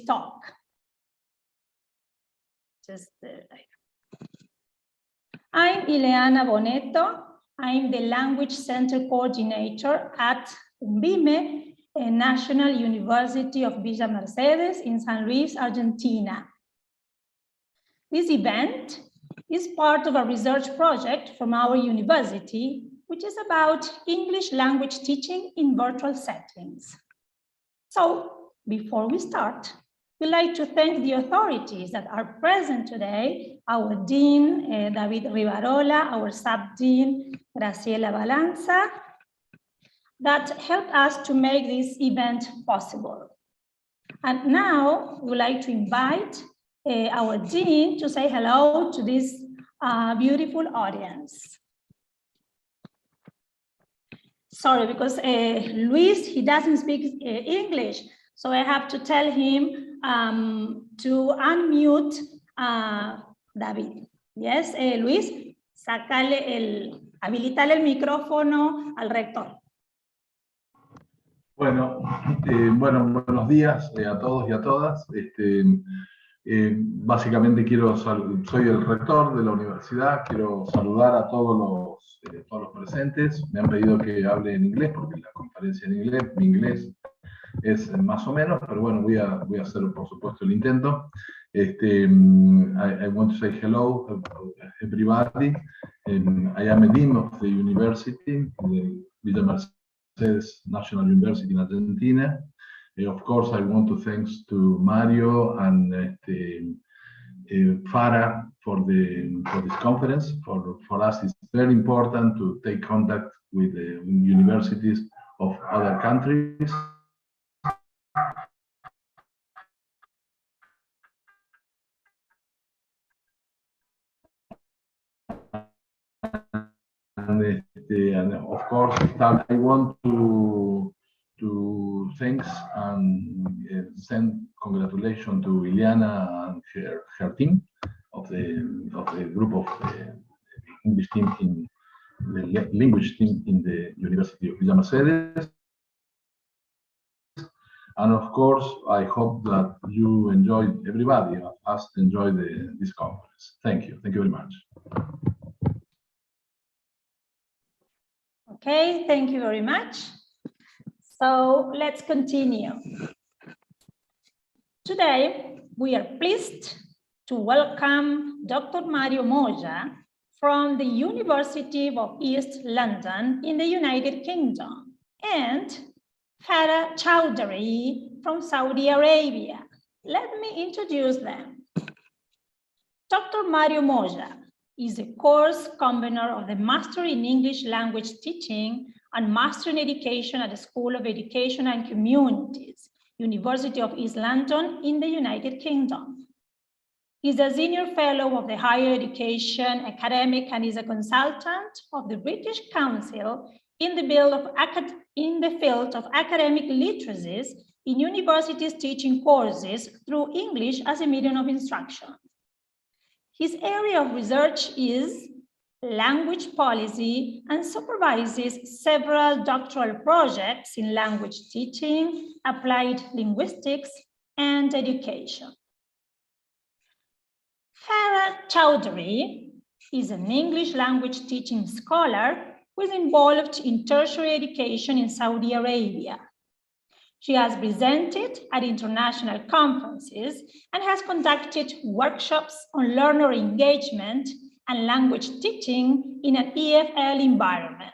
talk. I'm Ileana Boneto. I'm the Language Center Coordinator at UNBIME, National University of Villa Mercedes in San Luis, Argentina. This event is part of a research project from our university, which is about English language teaching in virtual settings. So, before we start, we'd like to thank the authorities that are present today, our Dean, David Rivarola, our Sub-Dean, Graciela Balanza, that helped us to make this event possible. And now, we'd like to invite our Dean to say hello to this beautiful audience. Sorry, because Luis, he doesn't speak English, so I have to tell him to unmute David. Yes, Luis, habilitale el micrófono al rector. Bueno, buenos días a todos y a todas. Básicamente soy el rector de la universidad, quiero saludar a todos los presentes. Me han pedido que hable en inglés porque la conferencia en inglés, mi inglés es más o menos, pero bueno, voy a hacer por supuesto el intento. I want to say hello everybody. I am a dean of the university, the Villa Mercedes National University in Argentina. Of course, I want to thanks to Mario and Farah for this conference. For us, it's very important to take contact with the universities of other countries. And of course, I want to thanks and send congratulations to Ileana and her team of the group of English team in the language team in the University of Villa Mercedes. And of course, I hope that you enjoyed, everybody of us enjoyed this conference. Thank you very much. Okay, thank you very much. So let's continue. Today, we are pleased to welcome Dr. Mario Moya from the University of East London in the United Kingdom and Farah Chowdhury from Saudi Arabia. Let me introduce them. Dr. Mario Moya is a course convener of the Master in English Language Teaching and Master in Education at the School of Education and Communities, University of East London in the United Kingdom. He's a Senior Fellow of the Higher Education Academic and is a consultant of the British Council in the field of academic literacies in universities teaching courses through English as a medium of instruction. His area of research is language policy and supervises several doctoral projects in language teaching, applied linguistics, and education. Farah Chowdhury is an English language teaching scholar who is involved in tertiary education in Saudi Arabia. She has presented at international conferences and has conducted workshops on learner engagement and language teaching in an EFL environment.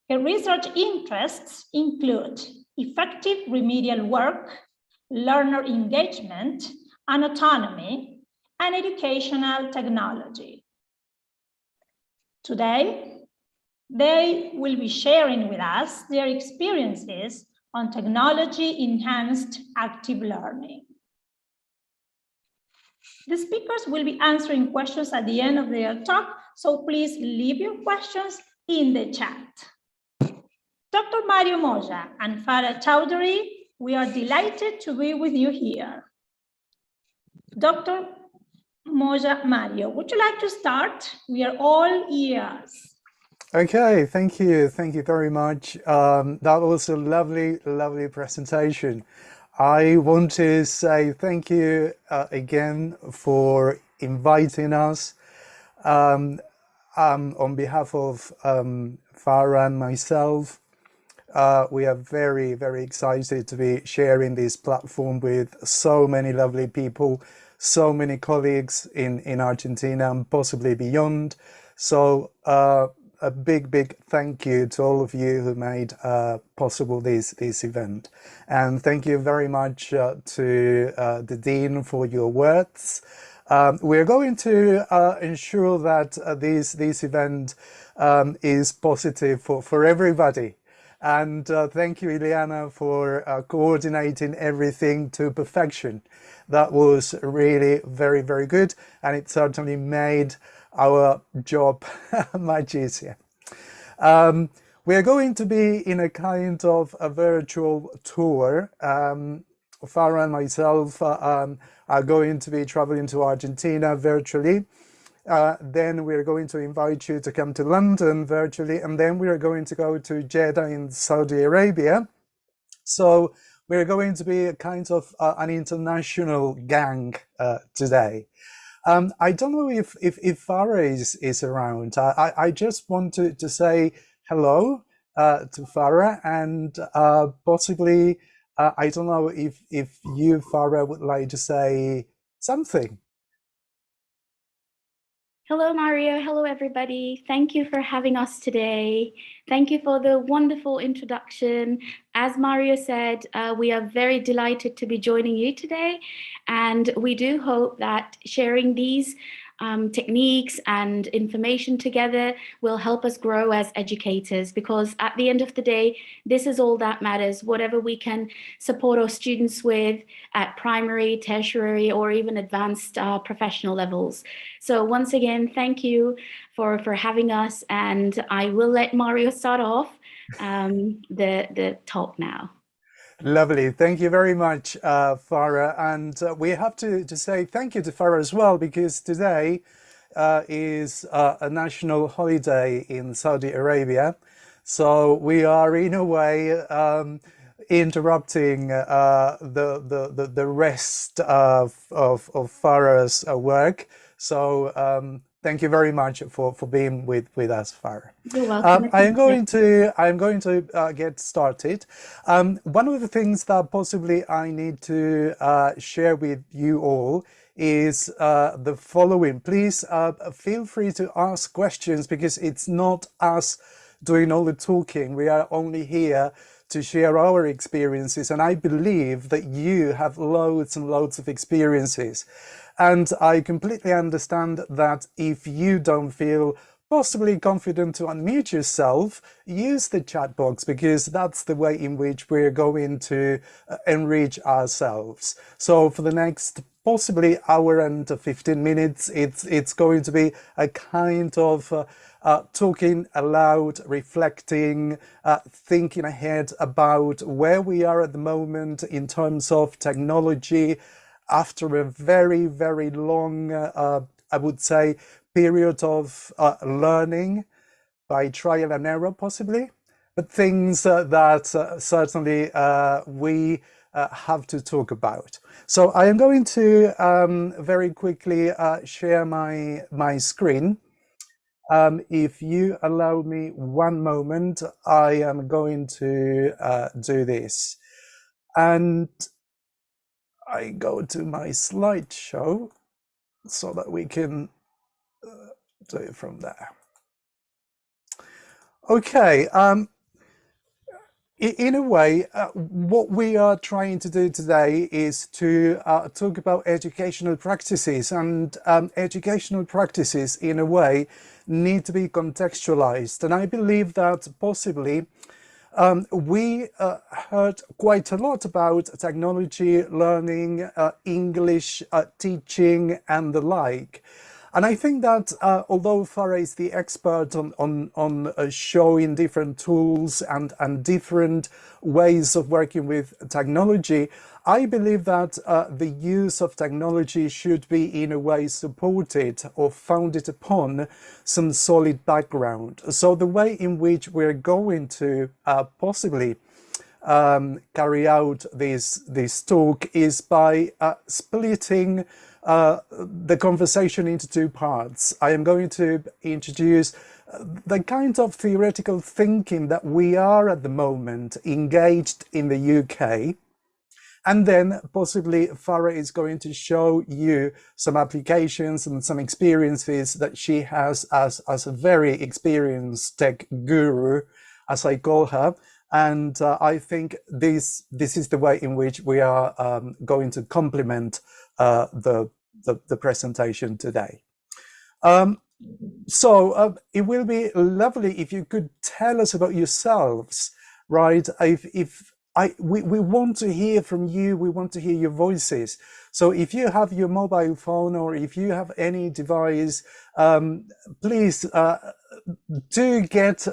Her research interests include effective remedial work, learner engagement and autonomy, and educational technology. Today, they will be sharing with us their experiences on technology-enhanced active learning. The speakers will be answering questions at the end of their talk, so please leave your questions in the chat. Dr. Mario Moya and Farah Chowdhury, we are delighted to be with you here. Dr. Moya Mario, would you like to start? We are all ears. Okay, thank you very much. That was a lovely presentation. I want to say thank you again for inviting us. On behalf of Farah and myself, we are very, very excited to be sharing this platform with so many lovely people, so many colleagues in Argentina and possibly beyond. So a big, big thank you to all of you who made possible this event. And thank you very much to the Dean for your words. We're going to ensure that this event is positive for everybody. And thank you, Ileana, for coordinating everything to perfection. That was really very, very good. And it certainly made our job much easier. We are going to be in a kind of a virtual tour. Farah and myself are going to be traveling to Argentina virtually. Then we're going to invite you to come to London virtually, and then we are going to go to Jeddah in Saudi Arabia. So we're going to be a kind of an international gang today. I don't know if Farah is around. I just want to say hello to Farah, and possibly, I don't know if you, Farah, would like to say something. Hello, Mario. Hello, everybody. Thank you for having us today. Thank you for the wonderful introduction. As Mario said, we are very delighted to be joining you today. And we do hope that sharing these techniques and information together will help us grow as educators, because at the end of the day, this is all that matters. Whatever we can support our students with at primary, tertiary, or even advanced professional levels. So once again, thank you for having us, and I will let Mario start off the talk now. Lovely. Thank you very much, Farah. And we have to say thank you to Farah as well, because today is a national holiday in Saudi Arabia. So we are in a way interrupting the rest of Farah's work. So thank you very much for being with us, Farah. You're welcome. I'm going to get started. One of the things that possibly I need to share with you all is the following. Please feel free to ask questions, because it's not us doing all the talking. We are only here to share our experiences, and I believe that you have loads and loads of experiences. And I completely understand that if you don't feel possibly confident to unmute yourself, use the chat box, because that's the way in which we're going to enrich ourselves. So for the next possibly hour and 15 minutes, it's going to be a kind of talking aloud, reflecting, thinking ahead about where we are at the moment in terms of technology, after a very, very long, I would say, period of learning by trial and error, possibly, but things that certainly we have to talk about. So I am going to very quickly share my screen. If you allow me one moment, I am going to do this. And I go to my slideshow so that we can do it from there. Okay, in a way, what we are trying to do today is to talk about educational practices, and educational practices, in a way, need to be contextualized. And I believe that possibly we heard quite a lot about technology, learning, English, teaching, and the like. And I think that although Farah is the expert on showing different tools and different ways of working with technology, I believe that the use of technology should be in a way supported or founded upon some solid background. So the way in which we're going to possibly carry out this talk is by splitting the conversation into two parts. I am going to introduce the kind of theoretical thinking that we are at the moment engaged in the UK. And then possibly Farah is going to show you some applications and some experiences that she has as a very experienced tech guru, as I call her. And I think this is the way in which we are going to complement the presentation today. So it will be lovely if you could tell us about yourselves, right? We want to hear from you. We want to hear your voices. So if you have your mobile phone or if you have any device, please do get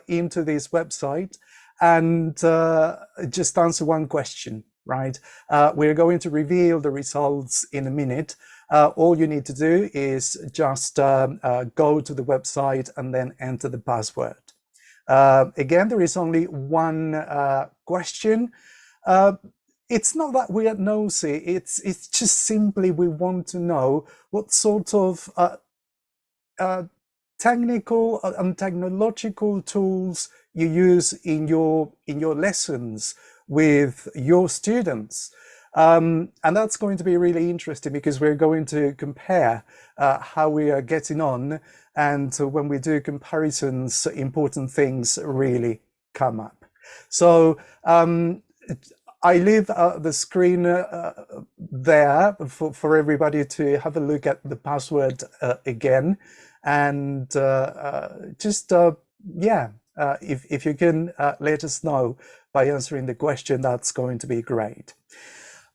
into this website and just answer one question, right? We're going to reveal the results in a minute. All you need to do is just go to the website and then enter the password. Again, there is only one question. It's not that we are nosy, it's just simply we want to know what sort of technical and technological tools you use in your lessons with your students. And that's going to be really interesting because we're going to compare how we are getting on, and when we do comparisons, important things really come up. So I leave the screen there for everybody to have a look at the password again, and just if you can let us know by answering the question, that's going to be great.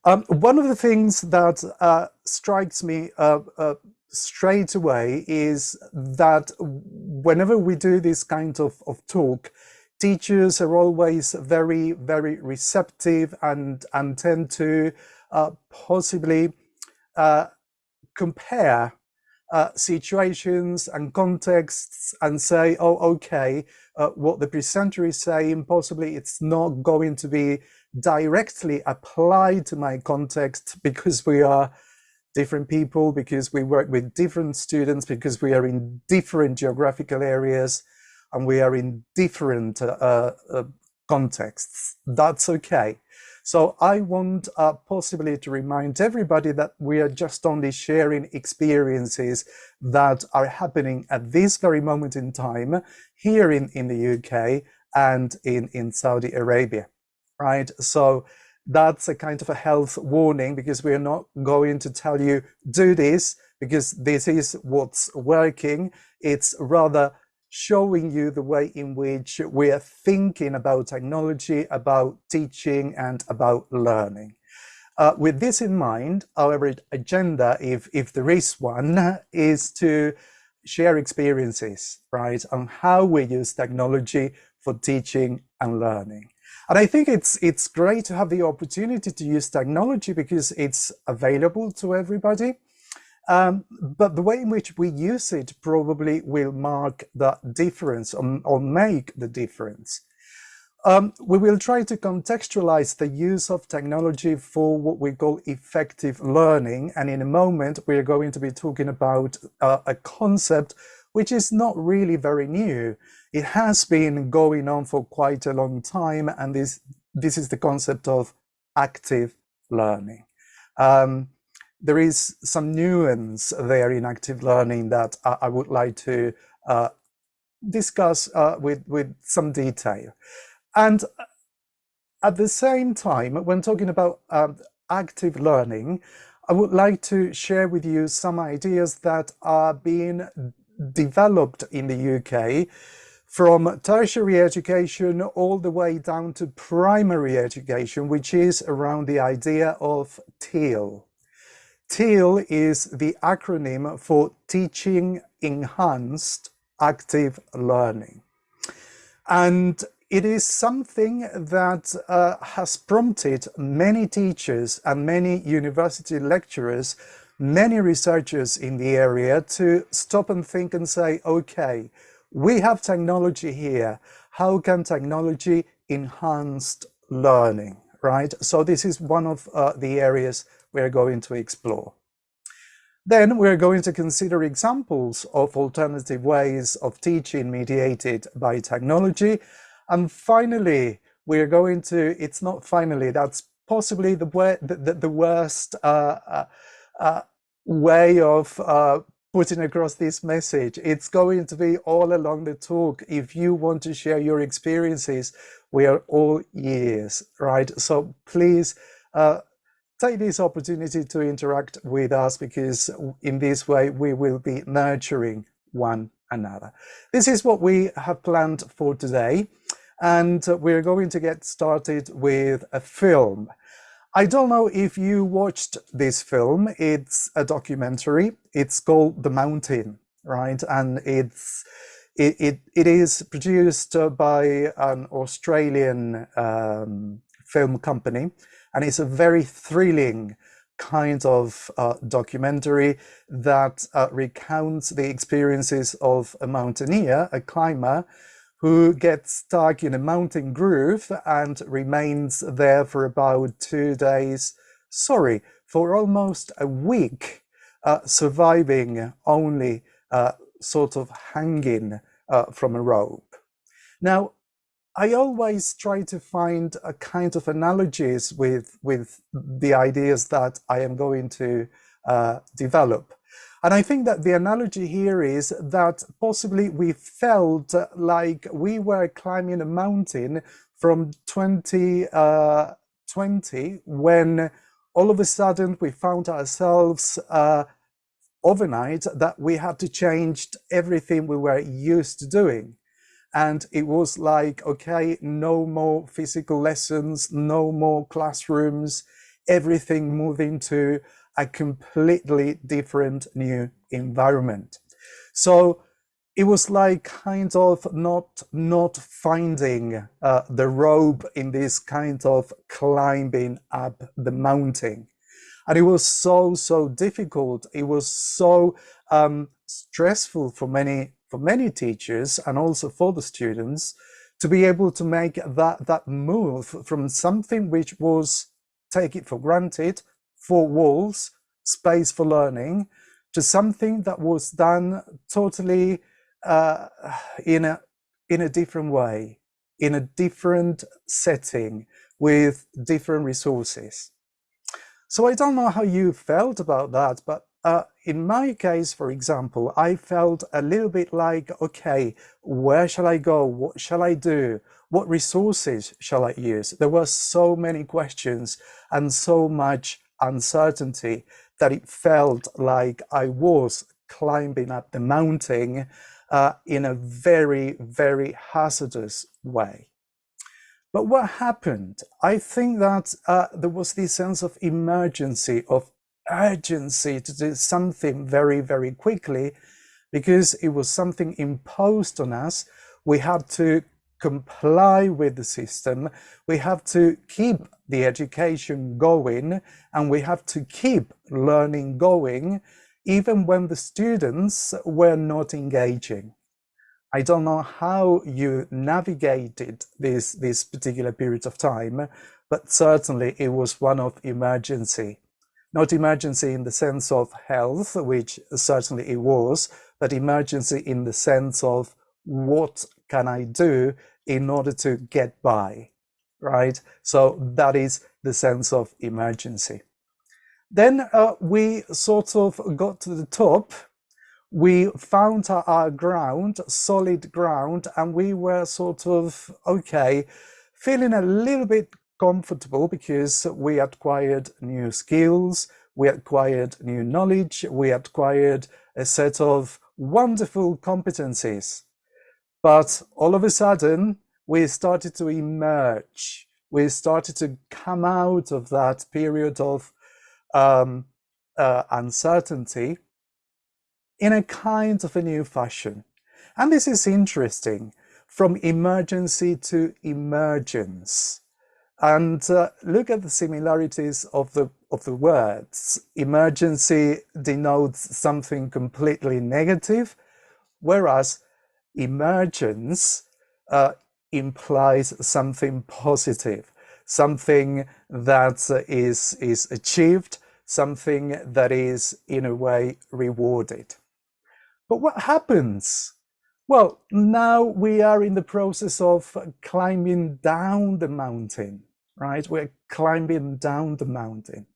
One of the things that strikes me straight away is that whenever we do this kind of talk, teachers are always very, very receptive and tend to possibly compare situations and contexts and say, oh, okay, what the presenter is saying, possibly it's not going to be directly applied to my context because we are different people, because we work with different students, because we are in different geographical areas and we are in different contexts. That's okay. So I want possibly to remind everybody that we are just only sharing experiences that are happening at this very moment in time here in the UK and in Saudi Arabia. Right, so that's a kind of a health warning, because we're not going to tell you do this because this is what's working. It's rather showing you the way in which we are thinking about technology, about teaching, and about learning. With this in mind, our agenda, if there is one, is to share experiences, right, on how we use technology for teaching and learning. And I think it's great to have the opportunity to use technology because it's available to everybody. But the way in which we use it probably will mark the difference or make the difference. We will try to contextualize the use of technology for what we call effective learning. And in a moment, we're going to be talking about a concept which is not really very new. It has been going on for quite a long time, and this is the concept of active learning. There is some nuance there in active learning that I would like to discuss with some detail. And at the same time, when talking about active learning, I would like to share with you some ideas that are being developed in the UK, from tertiary education all the way down to primary education, which is around the idea of TEAL. TEAL is the acronym for Teaching Enhanced Active Learning. And it is something that has prompted many teachers and many university lecturers, many researchers in the area to stop and think and say, okay, we have technology here. How can technology enhance learning, right? So this is one of the areas we're going to explore. Then we're going to consider examples of alternative ways of teaching mediated by technology. And finally, we're going to, it's not finally, that's possibly the worst way of putting across this message. It's going to be all along the talk. If you want to share your experiences, we are all ears, right? So please take this opportunity to interact with us, because in this way we will be nurturing one another. This is what we have planned for today, and we're going to get started with a film. I don't know if you watched this film. It's a documentary. It's called The Mountain, right? And it is produced by an Australian film company, and it's a very thrilling kind of documentary that recounts the experiences of a mountaineer, a climber, who gets stuck in a mountain groove and remains there for about 2 days, for almost a week, surviving only sort of hanging from a rope. Now, I always try to find a kind of analogies with the ideas that I am going to develop. And I think that the analogy here is that possibly we felt like we were climbing a mountain from 2020, when all of a sudden we found ourselves overnight that we had to change everything we were used to doing. And it was like, okay, no more physical lessons, no more classrooms, everything moving to a completely different new environment. So it was like kind of not finding the rope in this kind of climbing up the mountain. And it was so difficult. It was so stressful for many teachers and also for the students to be able to make that move from something which was, take it for granted, 4 walls, space for learning, to something that was done totally in a different way, in a different setting, with different resources. So I don't know how you felt about that, but in my case, for example, I felt a little bit like, okay, where shall I go? What shall I do? What resources shall I use? There were so many questions and so much uncertainty that it felt like I was climbing up the mountain in a very hazardous way. But what happened? I think that there was this sense of emergency, of urgency to do something very quickly, because it was something imposed on us. We had to comply with the system. We have to keep the education going, and we have to keep learning going, even when the students were not engaging. I don't know how you navigated this particular period of time, but certainly it was one of emergency. Not emergency in the sense of health, which certainly it was, but emergency in the sense of what can I do in order to get by, right? So that is the sense of emergency. Then we sort of got to the top. We found our ground, solid ground, and we were sort of, okay, feeling a little bit comfortable because we acquired new skills, we acquired new knowledge, we acquired a set of wonderful competencies. But all of a sudden, we started to emerge. We started to come out of that period of uncertainty in a kind of a new fashion. And this is interesting, from emergency to emergence. And look at the similarities of the words. Emergency denotes something completely negative, whereas emergence implies something positive, something that is achieved, something that is in a way rewarded. But what happens? Well, now we are in the process of climbing down the mountain, right? We're climbing down the mountain.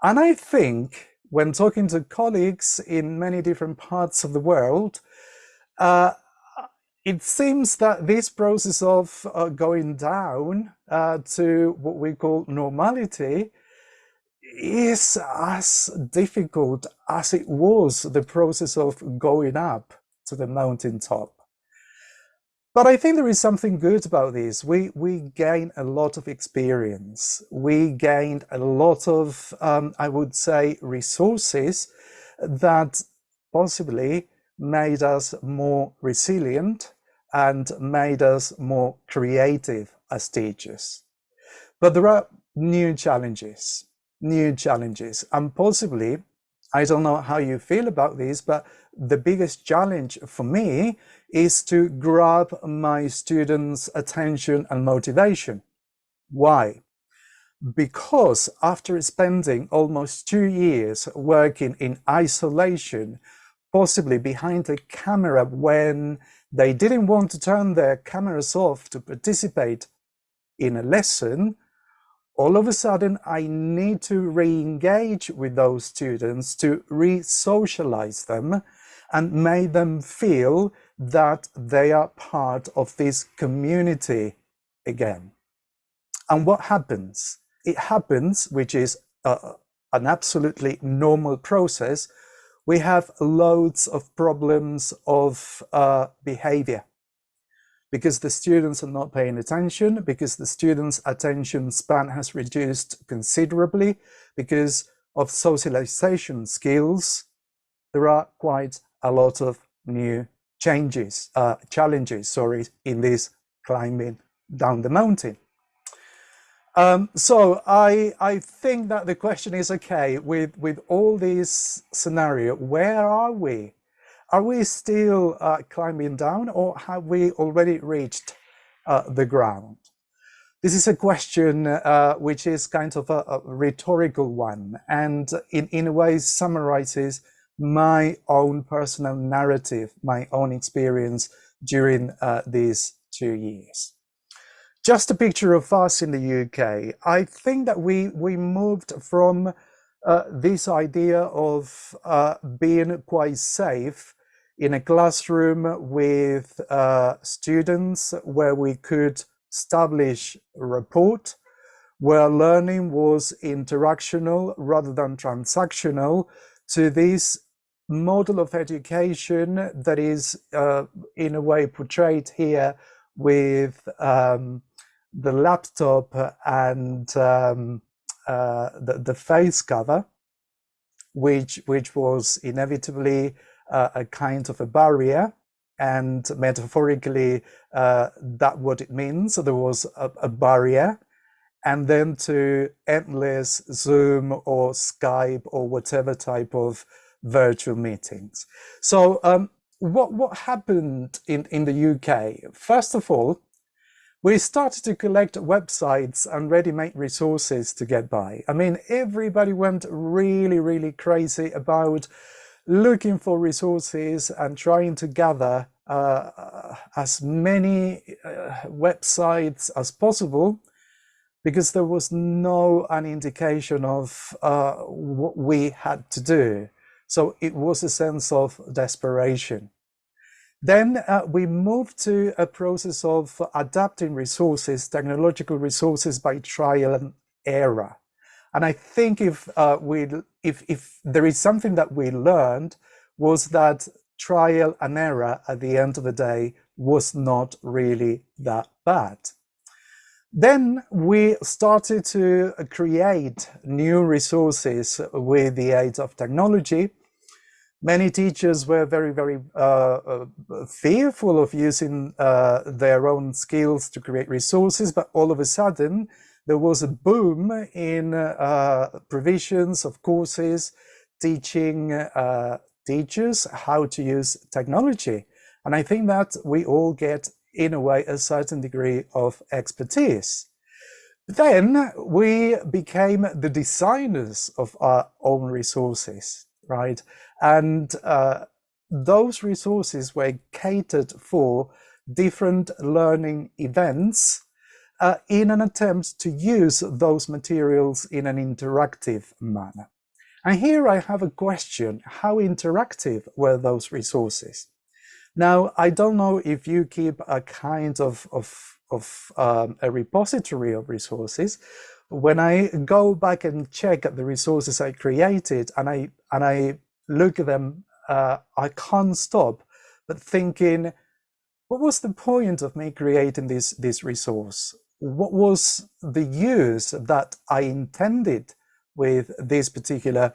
And I think when talking to colleagues in many different parts of the world, it seems that this process of going down to what we call normality is as difficult as it was the process of going up to the mountaintop. But I think there is something good about this. We gain a lot of experience. We gained a lot of, I would say, resources that possibly made us more resilient and made us more creative as teachers. But there are new challenges, and possibly, I don't know how you feel about this, but the biggest challenge for me is to grab my students' attention and motivation. Why? Because after spending almost 2 years working in isolation, possibly behind the camera when they didn't want to turn their cameras off to participate in a lesson, all of a sudden I need to re-engage with those students, to re-socialize them and make them feel that they are part of this community again. And what happens? It happens, which is an absolutely normal process. We have loads of problems of behavior because the students are not paying attention, because the students' attention span has reduced considerably, because of socialization skills. There are quite a lot of new challenges, in this climbing down the mountain. So I think that the question is, okay, with all this scenario, where are we? Are we still climbing down, or have we already reached the ground? This is a question which is kind of a rhetorical one, and in a way summarizes my own personal narrative, my own experience during these 2 years. Just a picture of us in the UK. I think that we moved from this idea of being quite safe in a classroom with students where we could establish a rapport, where learning was interactional rather than transactional, to this model of education that is in a way portrayed here with the laptop and the face cover, which was inevitably a kind of a barrier, and metaphorically that what it means. So there was a barrier, and then to endless Zoom or Skype or whatever type of virtual meetings. So what happened in the UK? First of all, we started to collect websites and ready-made resources to get by. I mean, everybody went really crazy about looking for resources and trying to gather as many websites as possible, because there was no an indication of what we had to do. So it was a sense of desperation. Then we moved to a process of adapting resources, technological resources, by trial and error. And I think if there is something that we learned, was that trial and error at the end of the day was not really that bad. Then we started to create new resources with the aid of technology. Many teachers were very fearful of using their own skills to create resources, but all of a sudden there was a boom in provisions of courses teaching teachers how to use technology. And I think that we all get, in a way, a certain degree of expertise. Then we became the designers of our own resources, right? And those resources were catered for different learning events in an attempt to use those materials in an interactive manner. And here I have a question: how interactive were those resources? Now, I don't know if you keep a kind of a repository of resources. When I go back and check the resources I created and I look at them, I can't stop but thinking, what was the point of me creating this resource? What was the use that I intended with this particular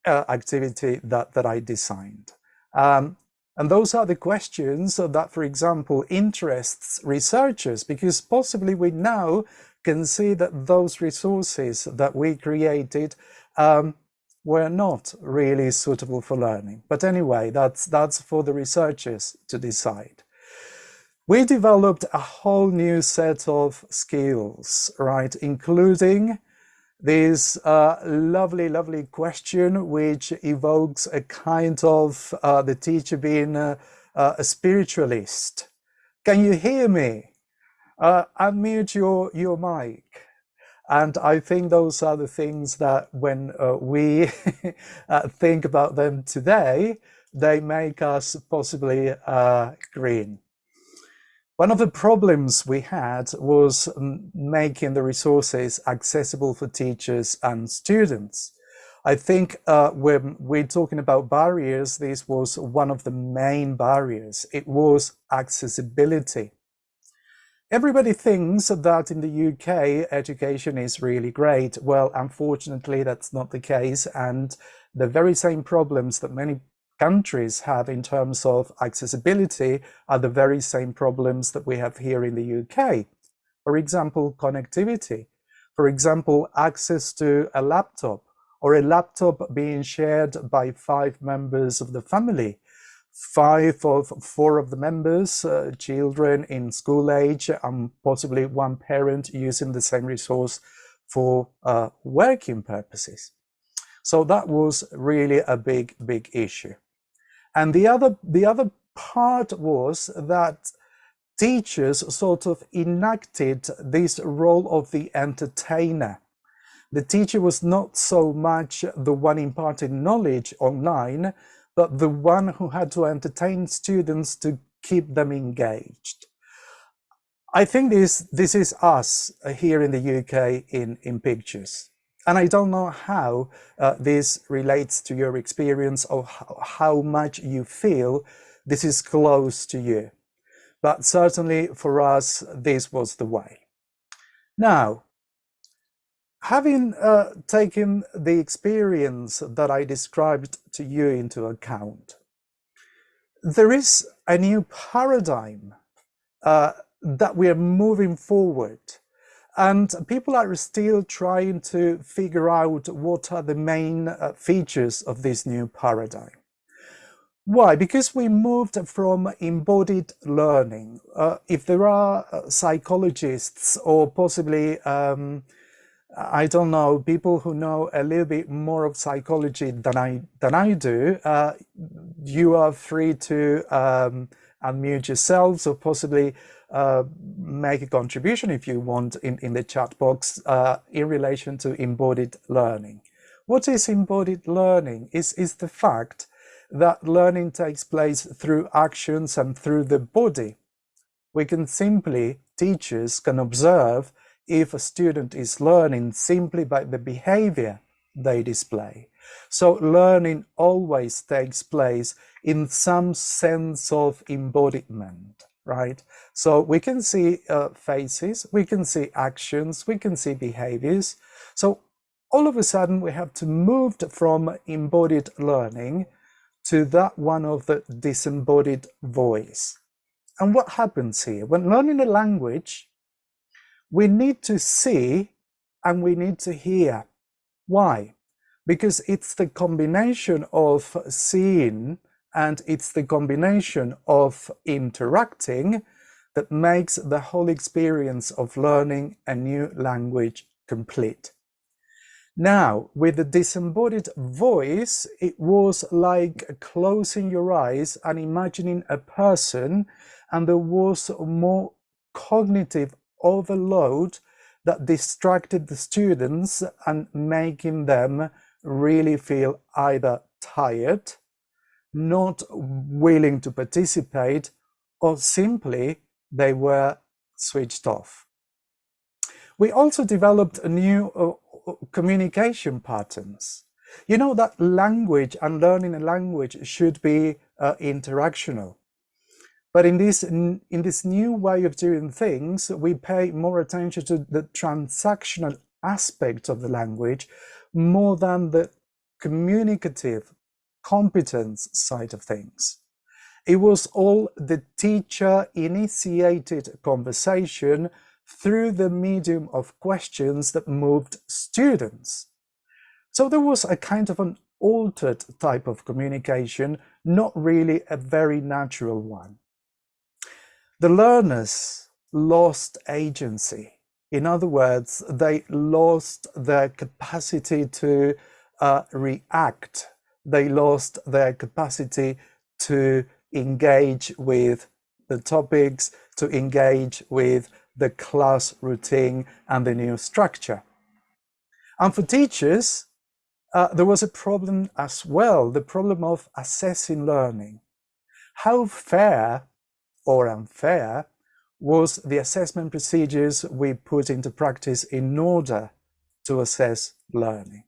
activity that I designed? And those are the questions that, for example, interests researchers, because possibly we now can see that those resources that we created were not really suitable for learning. But anyway, that's for the researchers to decide. We developed a whole new set of skills, right, including this lovely question, which evokes a kind of the teacher being a spiritualist. Can you hear me? Unmute your mic. And I think those are the things that when we think about them today, they make us possibly grin. One of the problems we had was making the resources accessible for teachers and students. I think when we're talking about barriers, this was one of the main barriers. It was accessibility. Everybody thinks that in the UK, education is really great. Well, unfortunately, that's not the case. And the very same problems that many countries have in terms of accessibility are the very same problems that we have here in the UK. For example, connectivity. For example, access to a laptop, or a laptop being shared by 5 members of the family. 4 of the members, children in school age, and possibly 1 parent using the same resource for working purposes. So that was really a big issue. And the other part was that teachers sort of enacted this role of the entertainer. The teacher was not so much the one imparting knowledge online, but the one who had to entertain students to keep them engaged. I think this is us here in the UK in pictures. And I don't know how this relates to your experience or how much you feel this is close to you. But certainly for us, this was the way. Now, having taken the experience that I described to you into account, there is a new paradigm that we are moving forward. And people are still trying to figure out what are the main features of this new paradigm. Why? Because we moved from embodied learning. If there are psychologists or possibly, I don't know, people who know a little bit more of psychology than I do, you are free to unmute yourselves or possibly make a contribution if you want in the chat box in relation to embodied learning. What is embodied learning? Is the fact that learning takes place through actions and through the body. We can simply, teachers can observe if a student is learning simply by the behavior they display. So learning always takes place in some sense of embodiment, right? So we can see faces, we can see actions, we can see behaviors. So all of a sudden we have to move from embodied learning to that one of the disembodied voice. And what happens here? When learning a language, we need to see and we need to hear. Why? Because it's the combination of seeing and it's the combination of interacting that makes the whole experience of learning a new language complete. Now, with the disembodied voice, it was like closing your eyes and imagining a person, and there was more cognitive overload that distracted the students and making them really feel either tired, not willing to participate, or simply they were switched off. We also developed a new communication patterns. You know that language and learning a language should be interactional. But in this new way of doing things, we pay more attention to the transactional aspect of the language more than the communicative competence side of things. It was all the teacher-initiated conversation through the medium of questions that moved students. So there was a kind of an altered type of communication, not really a very natural one. The learners lost agency. In other words, they lost their capacity to react. They lost their capacity to engage with the topics, to engage with the class routine and the new structure. And for teachers, there was a problem as well, the problem of assessing learning. How fair or unfair was the assessment procedures we put into practice in order to assess learning?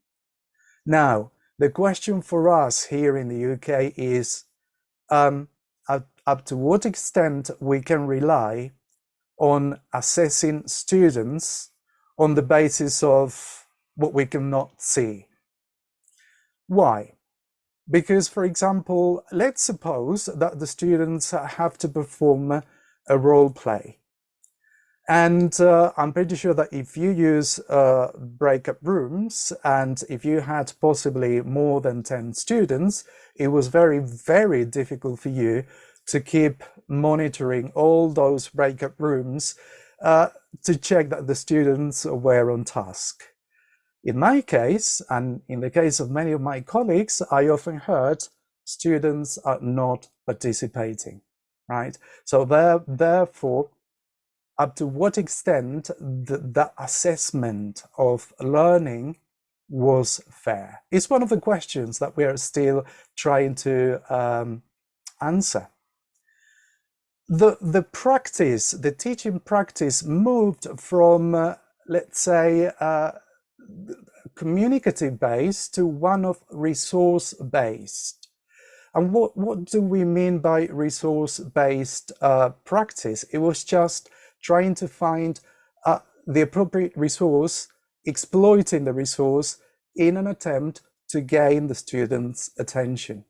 Now, the question for us here in the UK is up to what extent we can rely on assessing students on the basis of what we cannot see. Why? Because, for example, let's suppose that the students have to perform a role play. And I'm pretty sure that if you use breakout rooms and if you had possibly more than 10 students, it was very, very difficult for you to keep monitoring all those breakout rooms to check that the students were on task. In my case, and in the case of many of my colleagues, I often heard students are not participating, right? So therefore, up to what extent the assessment of learning was fair is one of the questions that we are still trying to answer. The practice, the teaching practice moved from, let's say, communicative based to one of resource based. And what do we mean by resource based practice? It was just trying to find the appropriate resource, exploiting the resource in an attempt to gain the students' attention.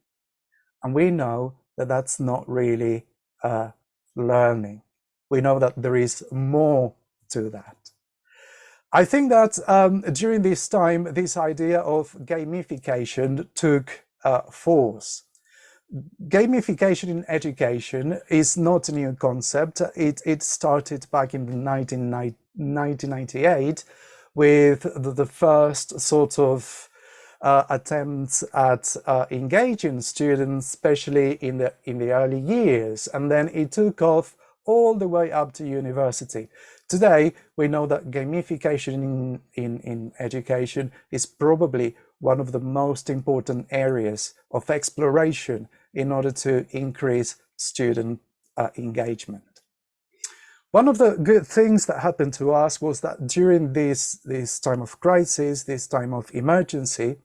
And we know that that's not really learning. We know that there is more to that. I think that during this time, this idea of gamification took force. Gamification in education is not a new concept. It started back in 1998 with the first sort of attempts at engaging students, especially in the early years, and then it took off all the way up to university. Today, we know that gamification in education is probably one of the most important areas of exploration in order to increase student engagement. One of the good things that happened to us was that during this time of crisis, this time of emergency,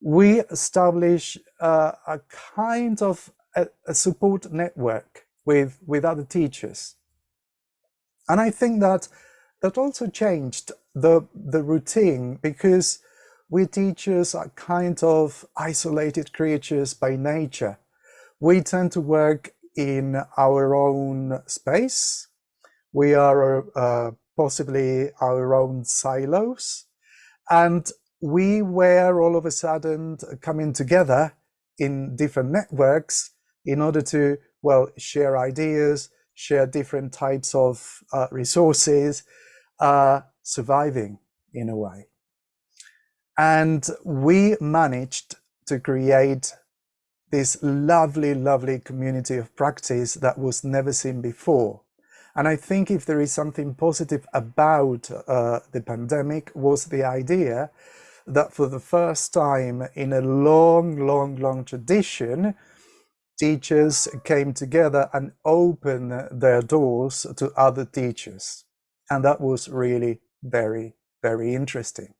we established a kind of a support network with other teachers. And I think that also changed the routine, because we teachers are kind of isolated creatures by nature. We tend to work in our own space. We are possibly our own silos. And we were all of a sudden coming together in different networks in order to, well, share ideas, share different types of resources, surviving in a way. And we managed to create this lovely, lovely community of practice that was never seen before. And I think if there is something positive about the pandemic, was the idea that for the first time in a long tradition, teachers came together and opened their doors to other teachers. And that was really very, very interesting.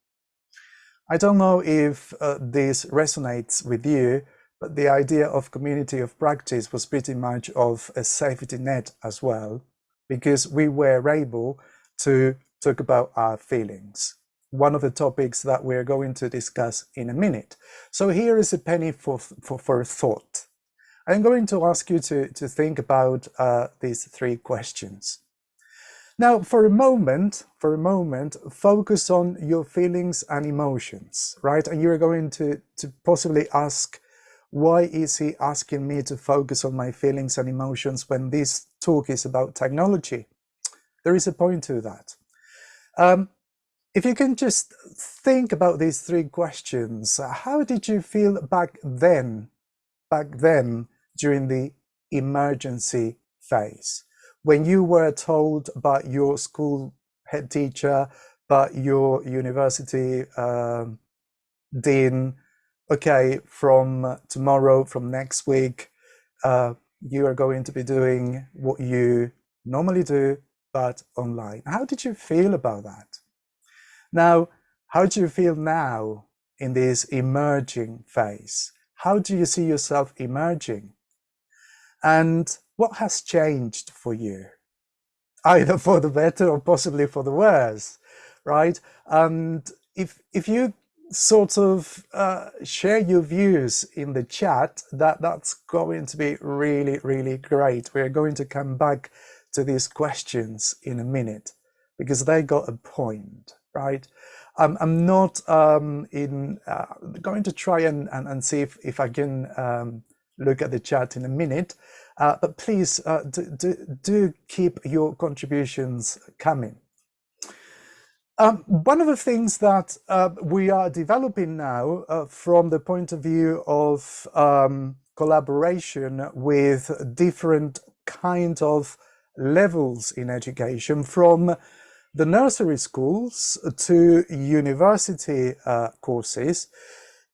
I don't know if this resonates with you, but the idea of community of practice was pretty much of a safety net as well, because we were able to talk about our feelings. One of the topics that we're going to discuss in a minute. So here is a penny for thought. I'm going to ask you to think about these three questions. Now, for a moment, focus on your feelings and emotions, right? And you're going to possibly ask, why is he asking me to focus on my feelings and emotions when this talk is about technology? There is a point to that. If you can just think about these three questions, how did you feel back then during the emergency phase? When you were told by your school head teacher, by your university dean, okay, from tomorrow, from next week, you are going to be doing what you normally do, but online. How did you feel about that? Now, how do you feel now in this emerging phase? How do you see yourself emerging? And what has changed for you? Either for the better or possibly for the worse, right? And if you sort of share your views in the chat, that's going to be really, really great. We're going to come back to these questions in a minute because they got a point, right? I'm not going to try and see if I can look at the chat in a minute, but please do keep your contributions coming. One of the things that we are developing now from the point of view of collaboration with different kind of levels in education, from the nursery schools to university courses,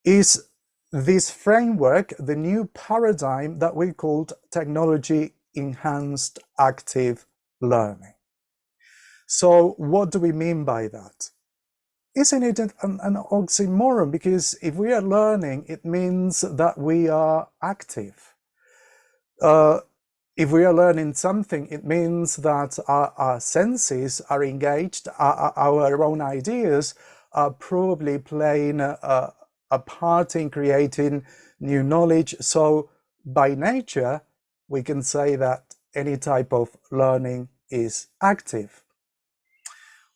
is this framework, the new paradigm that we called technology-enhanced active learning. So what do we mean by that? Isn't it an oxymoron? Because if we are learning, it means that we are active. If we are learning something, it means that our senses are engaged, our own ideas are probably playing a part in creating new knowledge. So by nature, we can say that any type of learning is active.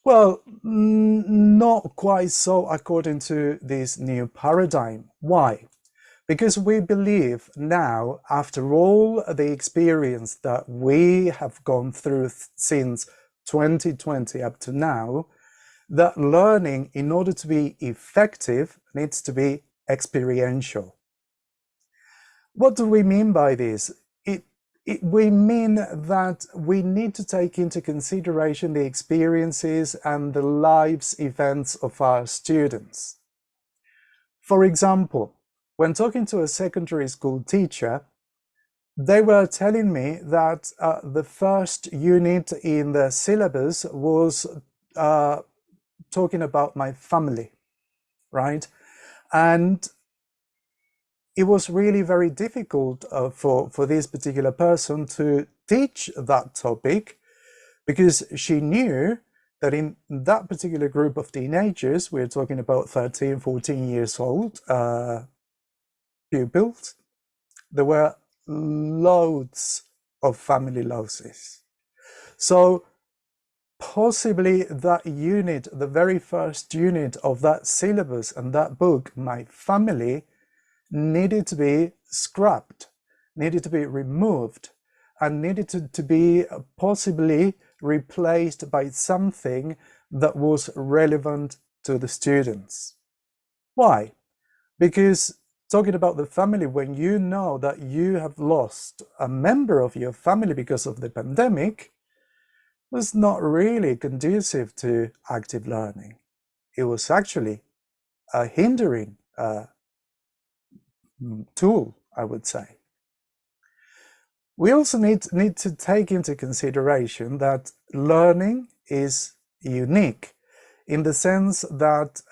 Well, not quite so according to this new paradigm. Why? Because we believe now, after all the experience that we have gone through since 2020 up to now, that learning, in order to be effective, needs to be experiential. What do we mean by this? We mean that we need to take into consideration the experiences and the lives events of our students. For example, when talking to a secondary school teacher, they were telling me that the first unit in the syllabus was talking about my family, right? And it was really very difficult for this particular person to teach that topic, because she knew that in that particular group of teenagers, we're talking about 13, 14 years old pupils, there were loads of family losses. So possibly that unit, the very first unit of that syllabus and that book, My Family, needed to be scrapped, needed to be removed, and needed to be possibly replaced by something that was relevant to the students. Why? Because talking about the family, when you know that you have lost a member of your family because of the pandemic, was not really conducive to active learning. It was actually a hindering tool, I would say. We also need to take into consideration that learning is unique in the sense that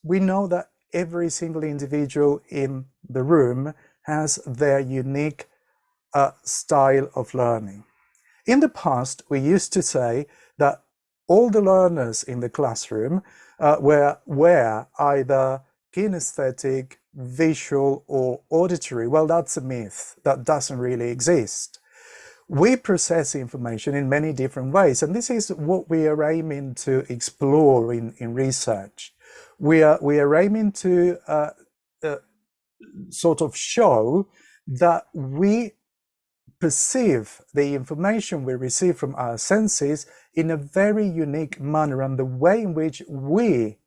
we know that every single individual in the room has their unique style of learning. In the past, we used to say that all the learners in the classroom were either kinesthetic, visual, or auditory. Well, that's a myth. That doesn't really exist. We process information in many different ways, and this is what we are aiming to explore in research. We are aiming to sort of show that we perceive the information we receive from our senses in a very unique manner, and the way in which we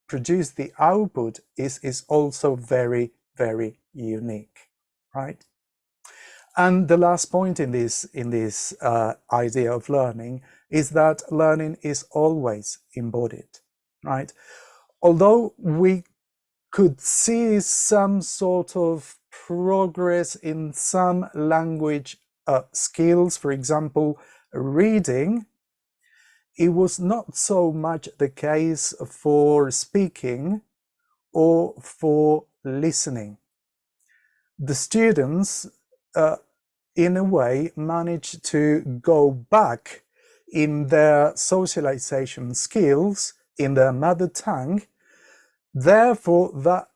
produce the output is also very, very unique, right? And the last point in this idea of learning is that learning is always embodied, right? Although we could see some sort of progress in some language skills, for example, reading, it was not so much the case for speaking or for listening. The students, in a way, managed to go back in their socialization skills in their mother tongue. Therefore, that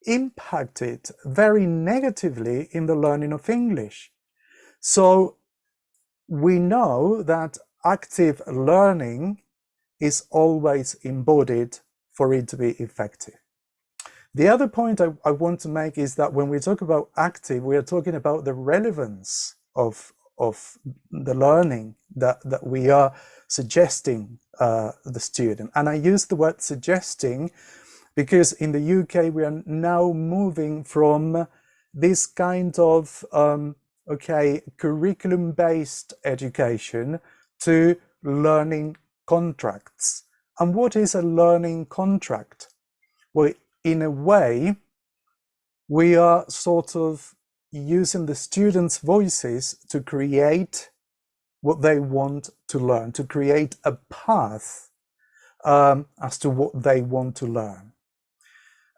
impacted very negatively in the learning of English. So we know that active learning is always embodied for it to be effective. The other point I want to make is that when we talk about active, we are talking about the relevance of the learning that we are suggesting the student. And I use the word suggesting because in the UK we are now moving from this kind of curriculum-based education to learning contracts. And what is a learning contract? Well, in a way, we are sort of using the students' voices to create what they want to learn, to create a path as to what they want to learn.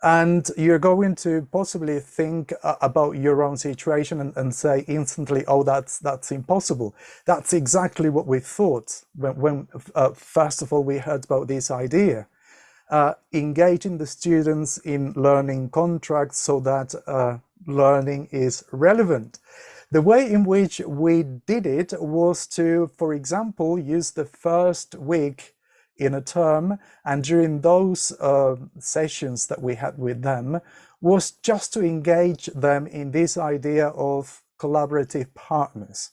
And you're going to possibly think about your own situation and say instantly, oh, that's impossible. That's exactly what we thought when first of all, we heard about this idea. Engaging the students in learning contracts so that learning is relevant. The way in which we did it was to, for example, use the first week in a term, and during those sessions that we had with them was just to engage them in this idea of collaborative partners.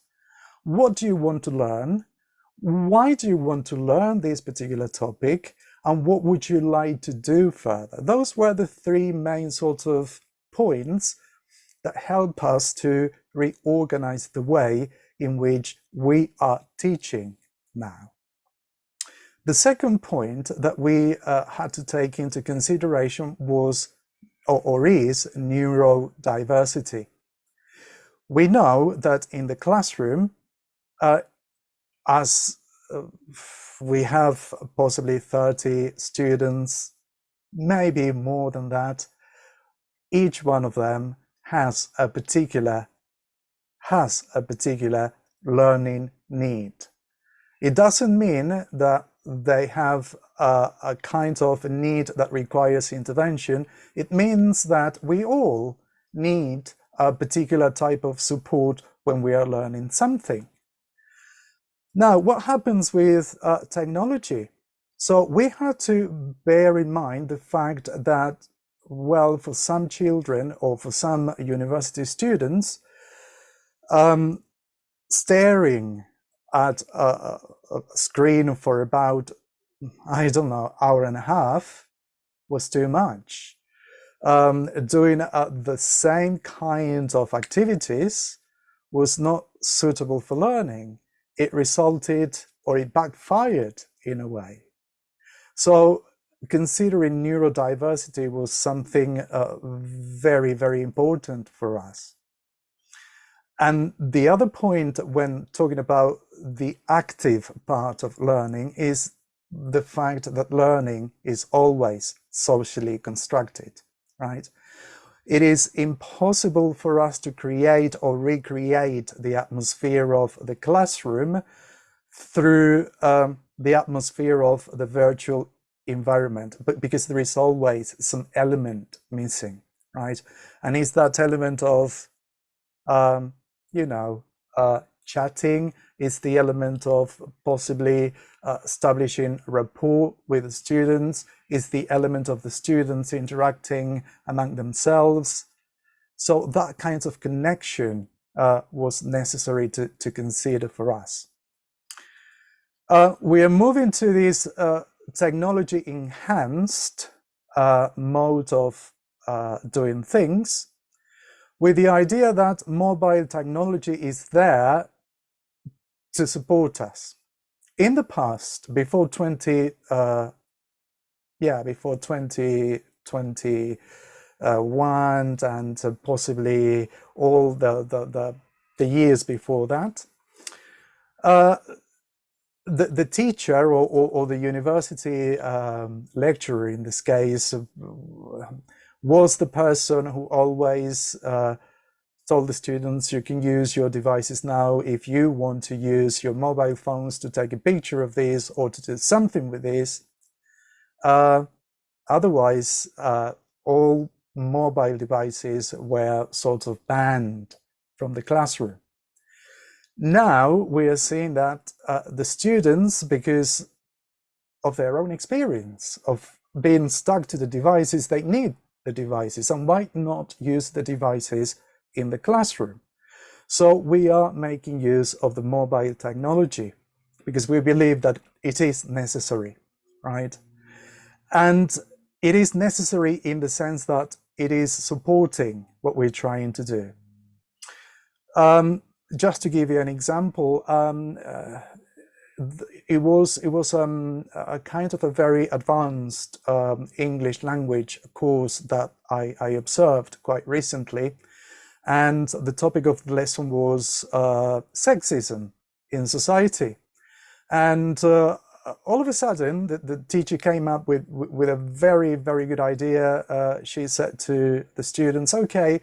What do you want to learn? Why do you want to learn this particular topic? And what would you like to do further? Those were the three main sort of points that help us to reorganize the way in which we are teaching now. The second point that we had to take into consideration was, or is, neurodiversity. We know that in the classroom, as we have possibly 30 students, maybe more than that, each one of them has a particular learning need. It doesn't mean that they have a kind of need that requires intervention. It means that we all need a particular type of support when we are learning something. Now, what happens with technology? So we have to bear in mind the fact that, well, for some children or for some university students, Staring at a screen for about, I don't know, hour and a half was too much. Doing the same kind of activities was not suitable for learning. It resulted, or it backfired in a way. So considering neurodiversity was something very, very important for us. And the other point when talking about the active part of learning is the fact that learning is always socially constructed, right? It is impossible for us to create or recreate the atmosphere of the classroom through the atmosphere of the virtual environment, but because there is always some element missing, right? And it's that element of chatting, is the element of possibly establishing rapport with the students, is the element of the students interacting among themselves. So that kind of connection was necessary to consider for us. We are moving to this technology enhanced mode of doing things, with the idea that mobile technology is there to support us. In the past, before 2021 and possibly all the years before that, the teacher or the university lecturer in this case was the person who always told the students, you can use your devices now if you want to use your mobile phones to take a picture of this or to do something with this. Otherwise, all mobile devices were sort of banned from the classroom. Now we are seeing that the students, because of their own experience of being stuck to the devices, they need the devices and might not use the devices in the classroom. So we are making use of the mobile technology because we believe that it is necessary, right? And it is necessary in the sense that it is supporting what we're trying to do. Just to give you an example, it was a kind of a very advanced English language course that I observed quite recently, and the topic of the lesson was sexism in society. And all of a sudden, the teacher came up with a very, very good idea. She said to the students, okay,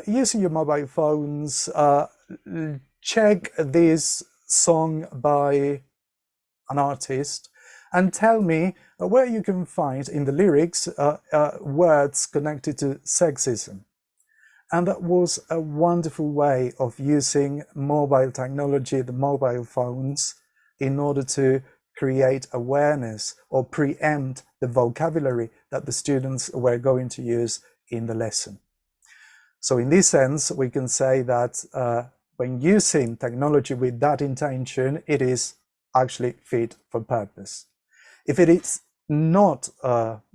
using your mobile phones, check this song by an artist and tell me where you can find in the lyrics words connected to sexism. And that was a wonderful way of using mobile technology, the mobile phones, in order to create awareness or preempt the vocabulary that the students were going to use in the lesson. So in this sense, we can say that when using technology with that intention, it is actually fit for purpose. If it is not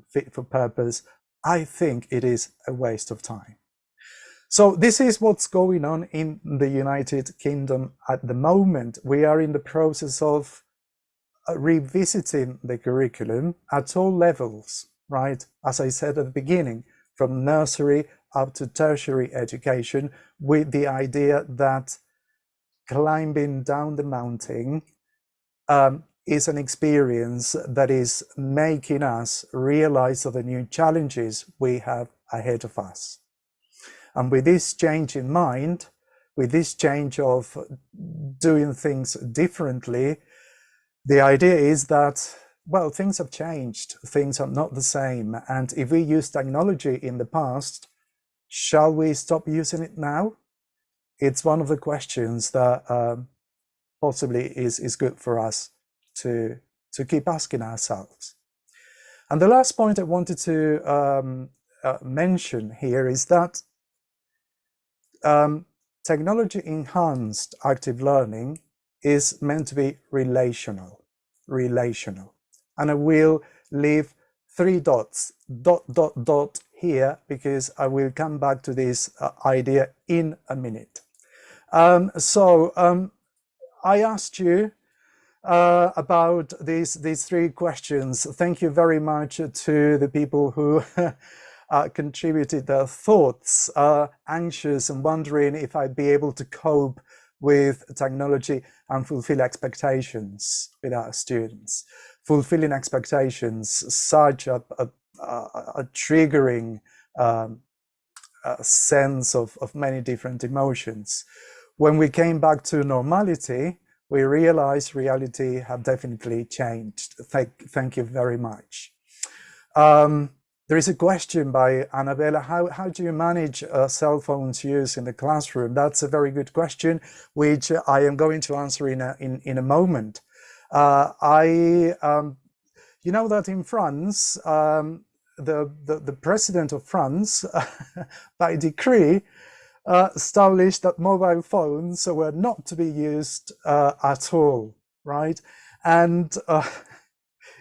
fit for purpose, I think it is a waste of time. So this is what's going on in the United Kingdom at the moment. We are in the process of revisiting the curriculum at all levels, right? As I said at the beginning, from nursery up to tertiary education, with the idea that climbing down the mountain is an experience that is making us realize of the new challenges we have ahead of us. And with this change in mind, with this change of doing things differently, the idea is that, well, things have changed, things are not the same. And if we use technology in the past, shall we stop using it now? It's one of the questions that possibly is good for us to keep asking ourselves. And the last point I wanted to mention here is that technology-enhanced active learning is meant to be relational. And I will leave 3 dots, dot here, because I will come back to this idea in a minute. I asked you about these 3 questions. Thank you very much to the people who contributed their thoughts, anxious and wondering if I'd be able to cope with technology and fulfill expectations with our students. Fulfilling expectations, such a triggering sense of many different emotions. When we came back to normality, we realized reality had definitely changed. Thank you very much. There is a question by Annabella. How do you manage cell phones use in the classroom? That's a very good question, which I am going to answer in a moment. You know that in France, the president of France, by decree, established that mobile phones were not to be used at all, right? And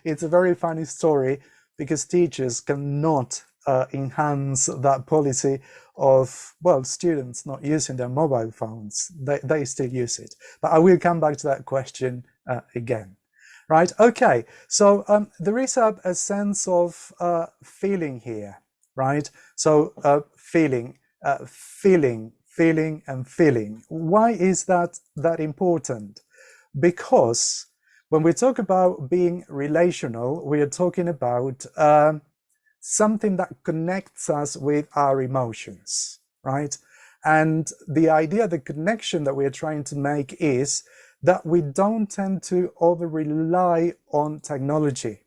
it's a very funny story, because teachers cannot enhance that policy of, well, students not using their mobile phones. They still use it. But I will come back to that question again. Right, okay, so there is a sense of feeling here, right? So feeling. Why is that important? Because when we talk about being relational, we are talking about something that connects us with our emotions, right? And the idea, the connection that we are trying to make is that we don't tend to over-rely on technology.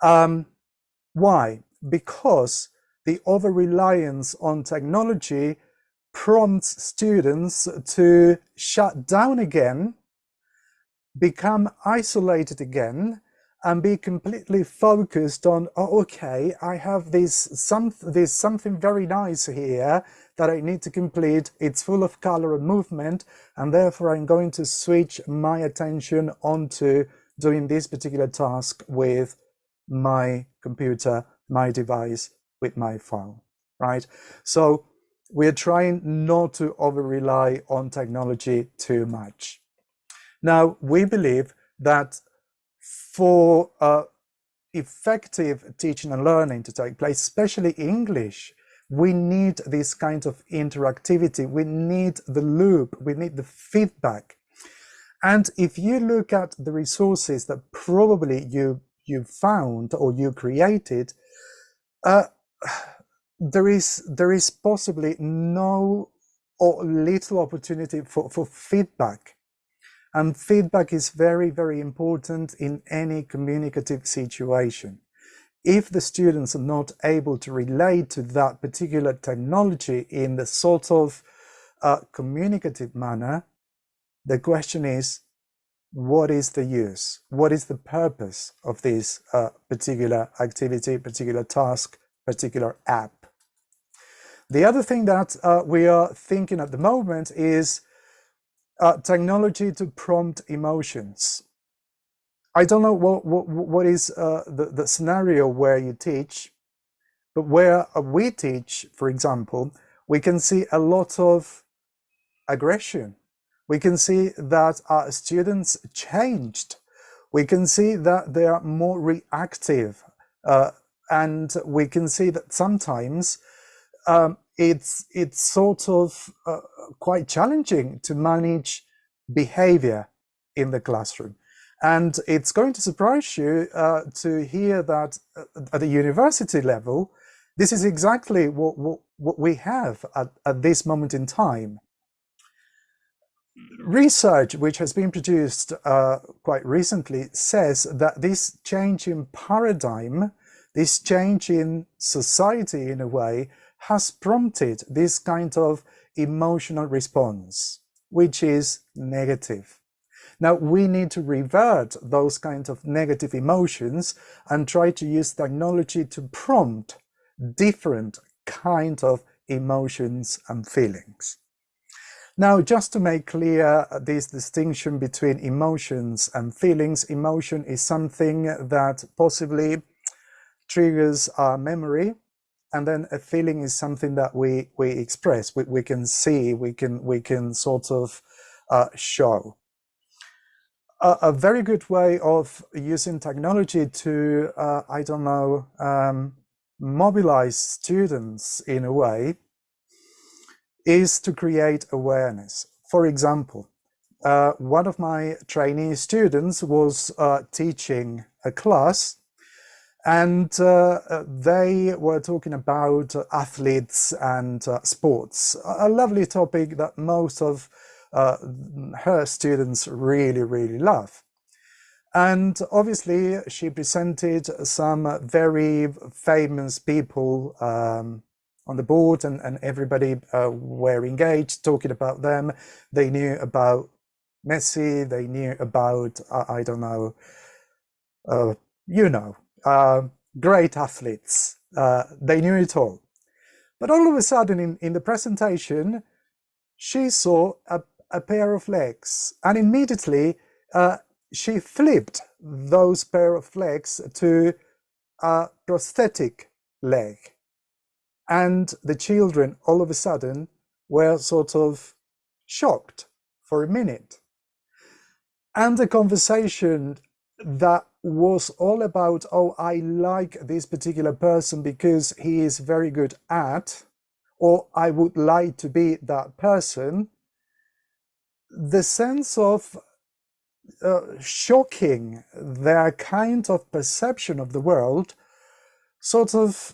Why? Because the over-reliance on technology prompts students to shut down again, become isolated again, and be completely focused on, oh, okay, I have there's something very nice here that I need to complete. It's full of color and movement, and therefore I'm going to switch my attention onto doing this particular task with my computer, my device, with my phone, right? So we're trying not to over-rely on technology too much. Now, we believe that for effective teaching and learning to take place, especially English, we need this kind of interactivity. We need the loop. We need the feedback. And if you look at the resources that probably you found or you created, there is possibly no or little opportunity for feedback. And feedback is very, very important in any communicative situation. If the students are not able to relate to that particular technology in the sort of communicative manner, the question is, what is the use? What is the purpose of this particular activity, particular task, particular app? The other thing that we are thinking at the moment is technology to prompt emotions. I don't know what is the scenario where you teach, but where we teach, for example, we can see a lot of aggression. We can see that our students changed. We can see that they are more reactive. And we can see that sometimes it's sort of quite challenging to manage behavior in the classroom. And it's going to surprise you to hear that at the university level, this is exactly what we have at this moment in time. Research which has been produced quite recently says that this change in paradigm, this change in society in a way, has prompted this kind of emotional response, which is negative. Now, we need to revert those kinds of negative emotions and try to use technology to prompt different kinds of emotions and feelings. Now, just to make clear this distinction between emotions and feelings, emotion is something that possibly triggers our memory, and then a feeling is something that we express, we can see, we can sort of show. A very good way of using technology to, I don't know, mobilize students in a way is to create awareness. For example, one of my trainee students was teaching a class, and they were talking about athletes and sports, a lovely topic that most of her students really love. And obviously she presented some very famous people on the board, and everybody were engaged talking about them. They knew about Messi, they knew about, I don't know, great athletes. They knew it all. But all of a sudden in the presentation, she saw a pair of legs, and immediately she flipped those pair of legs to a prosthetic leg. And the children all of a sudden were sort of shocked for a minute. And the conversation that was all about, oh, I like this particular person because he is very good at, or I would like to be that person, the sense of shocking their kind of perception of the world sort of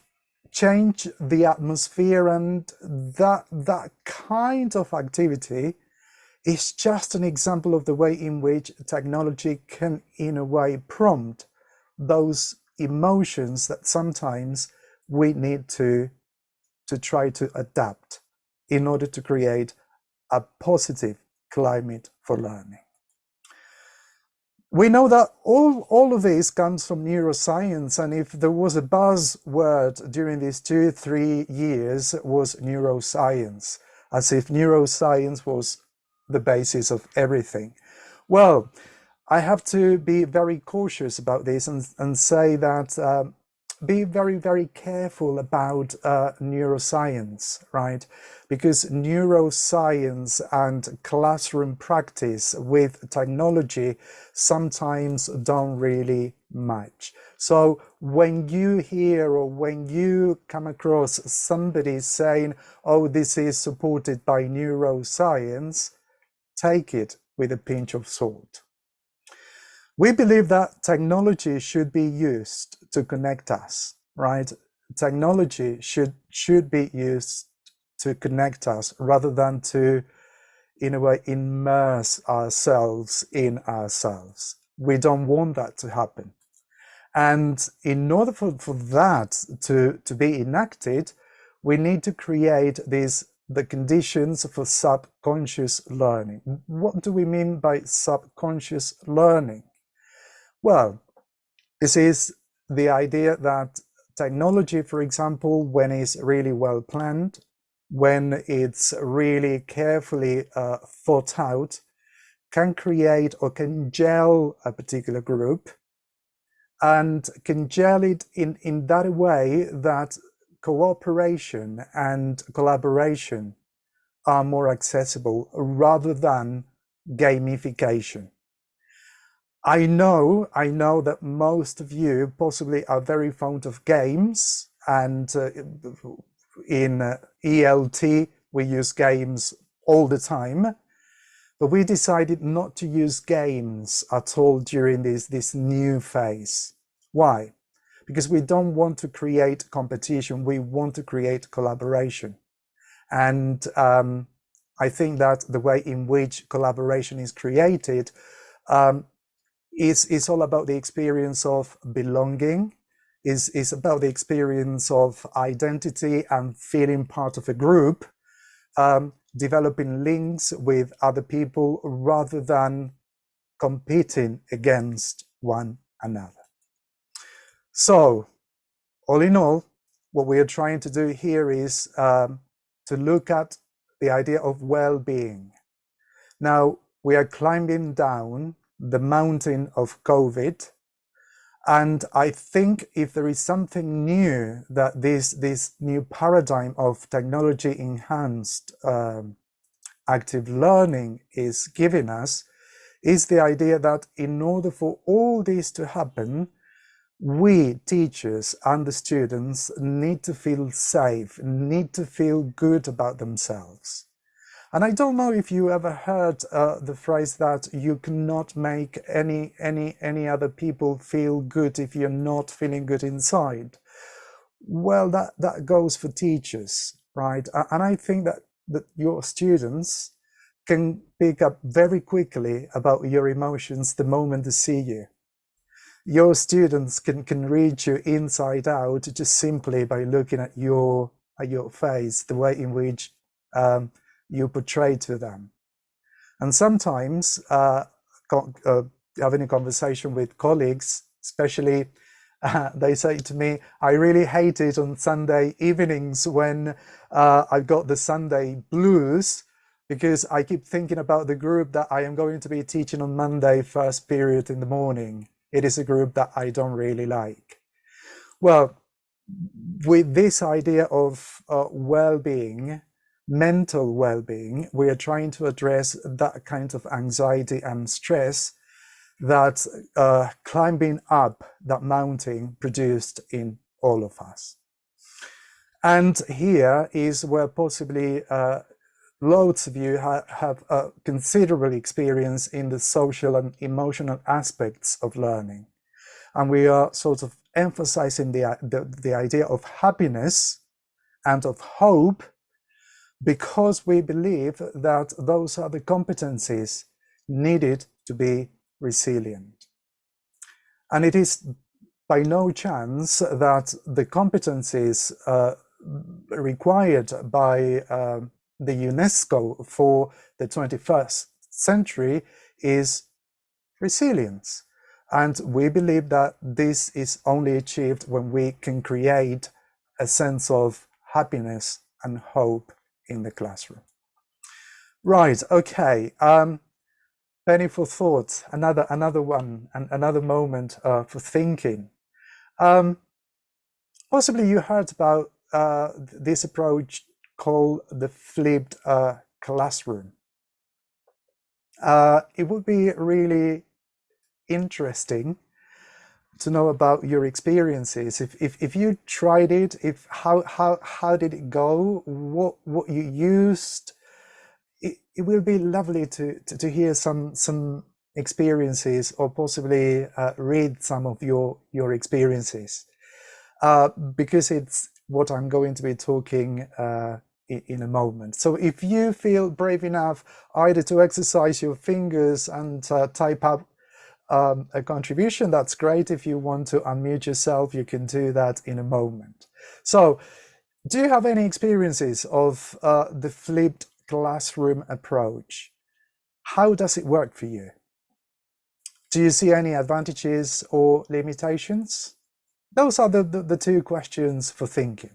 change the atmosphere, and that kind of activity is just an example of the way in which technology can, in a way, prompt those emotions that sometimes we need to try to adapt in order to create a positive climate for learning. We know that all of this comes from neuroscience, and if there was a buzzword during these 2-3 years, it was neuroscience, as if neuroscience was the basis of everything. Well, I have to be very cautious about this and say that be very careful about neuroscience, right? Because neuroscience and classroom practice with technology sometimes don't really match. So when you hear or when you come across somebody saying, oh, this is supported by neuroscience, take it with a pinch of salt. We believe that technology should be used to connect us, right? Technology should be used to connect us rather than to, in a way, immerse ourselves in ourselves. We don't want that to happen. And in order for that to be enacted, we need to create the conditions for subconscious learning. What do we mean by subconscious learning? Well, this is the idea that technology, for example, when it's really well planned, when it's really carefully thought out, can create or can gel a particular group, and can gel it in that way that cooperation and collaboration are more accessible rather than gamification. I know that most of you possibly are very fond of games, and in ELT we use games all the time, but we decided not to use games at all during this new phase. Why? Because we don't want to create competition, we want to create collaboration. And I think that the way in which collaboration is created is all about the experience of belonging, is about the experience of identity and feeling part of a group, developing links with other people rather than competing against one another. So, all in all, what we are trying to do here is to look at the idea of well-being. Now, we are climbing down the mountain of COVID. And I think if there is something new that this new paradigm of technology-enhanced active learning is giving us, is the idea that in order for all this to happen, we teachers and the students need to feel safe, need to feel good about themselves. And I don't know if you ever heard the phrase that you cannot make any other people feel good if you're not feeling good inside. Well, that goes for teachers, right? And I think that your students can pick up very quickly about your emotions the moment they see you. Your students can read you inside out just simply by looking at your face, the way in which you portray to them. And sometimes having a conversation with colleagues, especially, they say to me, I really hate it on Sunday evenings when I've got the Sunday blues, because I keep thinking about the group that I am going to be teaching on Monday, first period in the morning. It is a group that I don't really like. Well, with this idea of well-being, mental well-being, we are trying to address that kind of anxiety and stress that climbing up that mountain produced in all of us. And here is where possibly loads of you have considerable experience in the social and emotional aspects of learning. And we are sort of emphasizing the idea of happiness and of hope, because we believe that those are the competencies needed to be resilient. And it is by no chance that the competencies required by the UNESCO for the 21st century is resilience. And we believe that this is only achieved when we can create a sense of happiness and hope in the classroom. Right, okay. Penny for thought, another one, and another moment for thinking. Possibly you heard about this approach called the flipped classroom. It would be really interesting to know about your experiences. If you tried it, how did it go? What you used? It will be lovely to hear some experiences, or possibly read some of your experiences, because it's what I'm going to be talking in a moment. So if you feel brave enough either to exercise your fingers and type up a contribution, that's great. If you want to unmute yourself, you can do that in a moment. So do you have any experiences of the flipped classroom approach? How does it work for you? Do you see any advantages or limitations? Those are the two questions for thinking.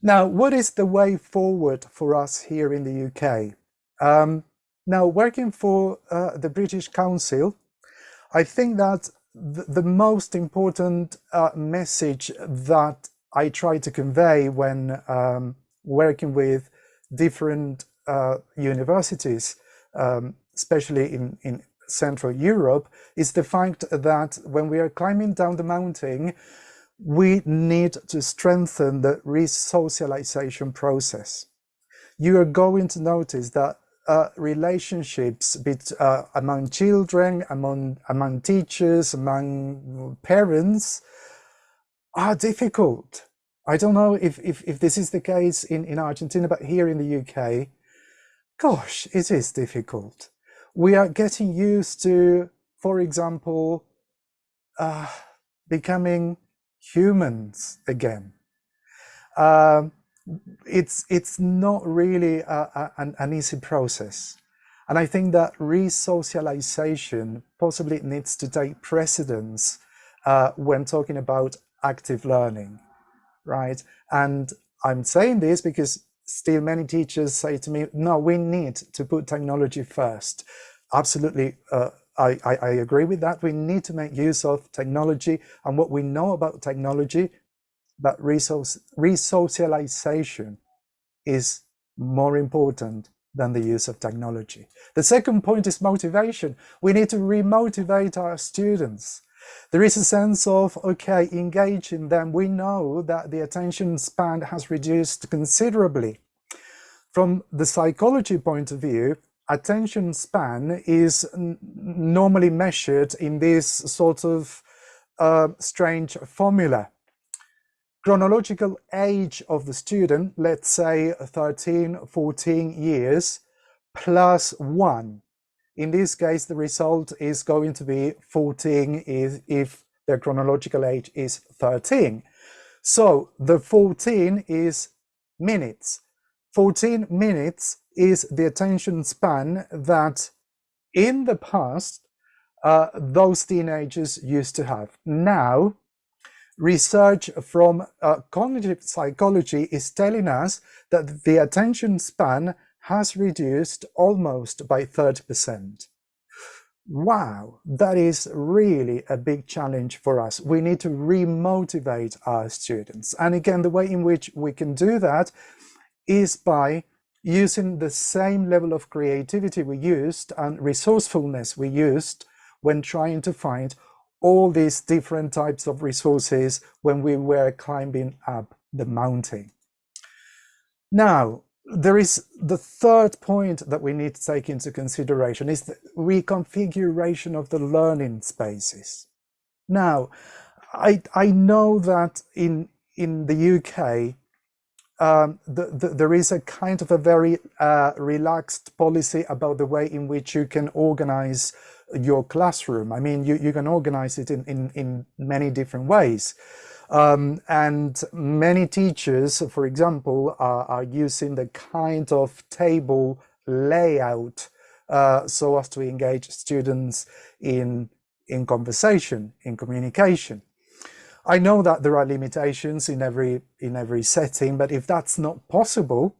Now, what is the way forward for us here in the UK? Now, working for the British Council, I think that the most important message that I try to convey when working with different universities, especially in Central Europe, is the fact that when we are climbing down the mountain, we need to strengthen the resocialization process. You are going to notice that relationships among children, among teachers, among parents are difficult. I don't know if this is the case in Argentina, but here in the UK, gosh, it is difficult. We are getting used to, for example, becoming humans again. It's not really an easy process. And I think that resocialization possibly needs to take precedence when talking about active learning, right? And I'm saying this because still many teachers say to me, no, we need to put technology first. Absolutely, I agree with that. We need to make use of technology, and what we know about technology, that resocialization is more important than the use of technology. The second point is motivation. We need to remotivate our students. There is a sense of, okay, engaging them. We know that the attention span has reduced considerably. From the psychology point of view, attention span is normally measured in this sort of strange formula. Chronological age of the student, let's say 13, 14 years, plus 1. In this case, the result is going to be 14 if their chronological age is 13. So the 14 is minutes. 14 minutes is the attention span that in the past those teenagers used to have. Now, research from cognitive psychology is telling us that the attention span has reduced almost by 30%. Wow, that is really a big challenge for us. We need to remotivate our students. And again, the way in which we can do that is by using the same level of creativity we used and resourcefulness we used when trying to find all these different types of resources when we were climbing up the mountain. Now, there is the third point that we need to take into consideration is the reconfiguration of the learning spaces. Now, I know that in the UK, there is a kind of a very relaxed policy about the way in which you can organize your classroom. I mean, you can organize it in many different ways. And many teachers, for example, are using the kind of table layout so as to engage students in conversation, in communication. I know that there are limitations in every setting, but if that's not possible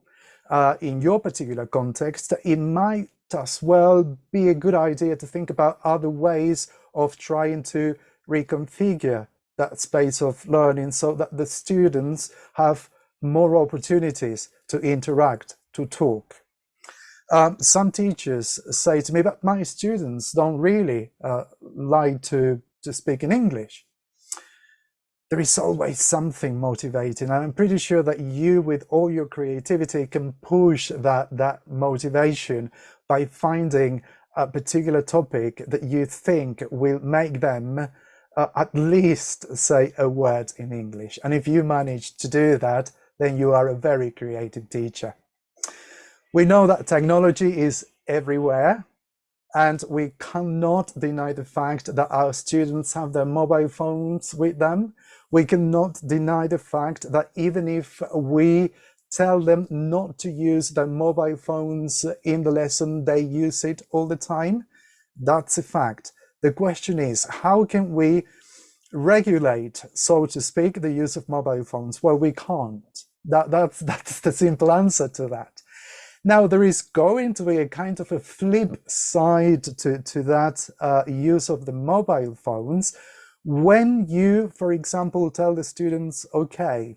in your particular context, it might as well be a good idea to think about other ways of trying to reconfigure that space of learning so that the students have more opportunities to interact, to talk. Some teachers say to me, but my students don't really like to speak in English. There is always something motivating. I'm pretty sure that you, with all your creativity, can push that motivation by finding a particular topic that you think will make them at least say a word in English. And if you manage to do that, then you are a very creative teacher. We know that technology is everywhere, and we cannot deny the fact that our students have their mobile phones with them. We cannot deny the fact that even if we tell them not to use their mobile phones in the lesson, they use it all the time. That's a fact. The question is, how can we regulate, so to speak, the use of mobile phones? Well, we can't. That's the simple answer to that. Now, there is going to be a kind of a flip side to that use of the mobile phones when you, for example, tell the students, okay,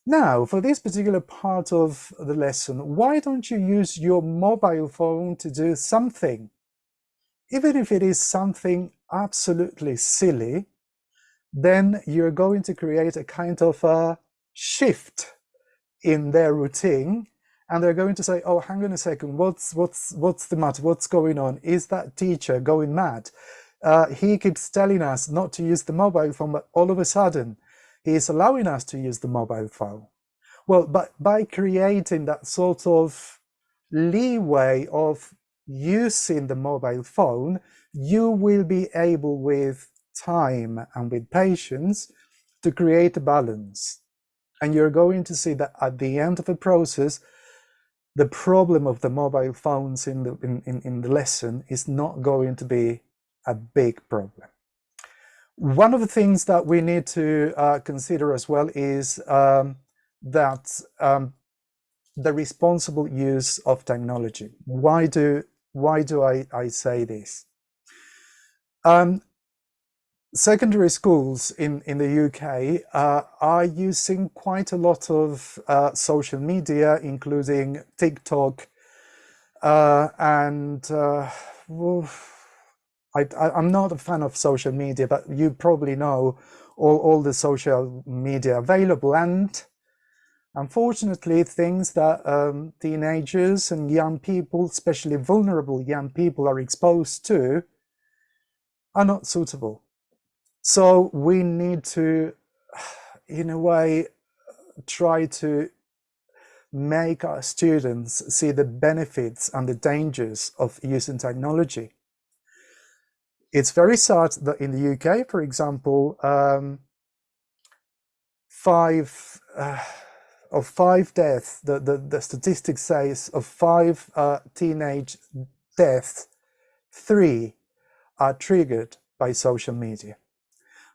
now for this particular part of the lesson, why don't you use your mobile phone to do something? Even if it is something absolutely silly, then you're going to create a kind of a shift in their routine. And they're going to say, oh, hang on a second, what's the matter? What's going on? Is that teacher going mad? He keeps telling us not to use the mobile phone, but all of a sudden, he is allowing us to use the mobile phone. Well, but by creating that sort of leeway of using the mobile phone, you will be able, with time and with patience, to create a balance. And you're going to see that at the end of the process, the problem of the mobile phones in the lesson is not going to be a big problem. One of the things that we need to consider as well is that the responsible use of technology. Why do I say this? Secondary schools in the UK are using quite a lot of social media, including TikTok, and well, I'm not a fan of social media, but you probably know all the social media available, and unfortunately things that teenagers and young people, especially vulnerable young people, are exposed to are not suitable. So we need to, in a way, try to make our students see the benefits and the dangers of using technology. It's very sad that in the UK, for example, 5 deaths, the statistic says of 5 teenage deaths, 3 are triggered by social media.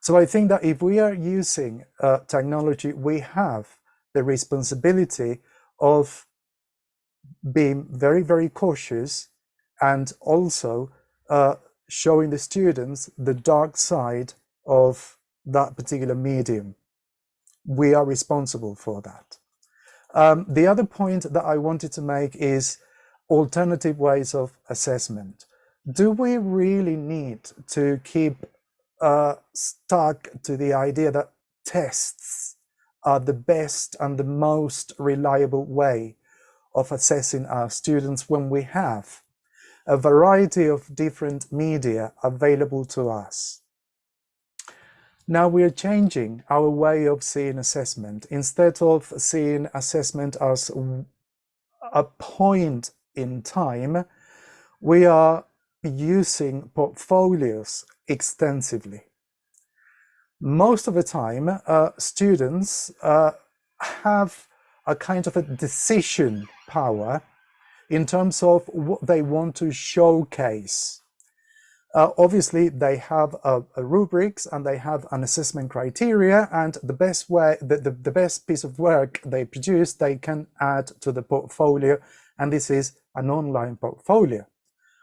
So I think that if we are using technology, we have the responsibility of being very, very cautious, and also showing the students the dark side of that particular medium. We are responsible for that. The other point that I wanted to make is alternative ways of assessment. Do we really need to keep stuck to the idea that tests are the best and the most reliable way of assessing our students when we have a variety of different media available to us? Now we are changing our way of seeing assessment. Instead of seeing assessment as a point in time, we are using portfolios extensively. Most of the time, students have a kind of a decision power in terms of what they want to showcase. Obviously, they have a rubrics and they have an assessment criteria, and the best way, the best piece of work they produce, they can add to the portfolio, and this is an online portfolio.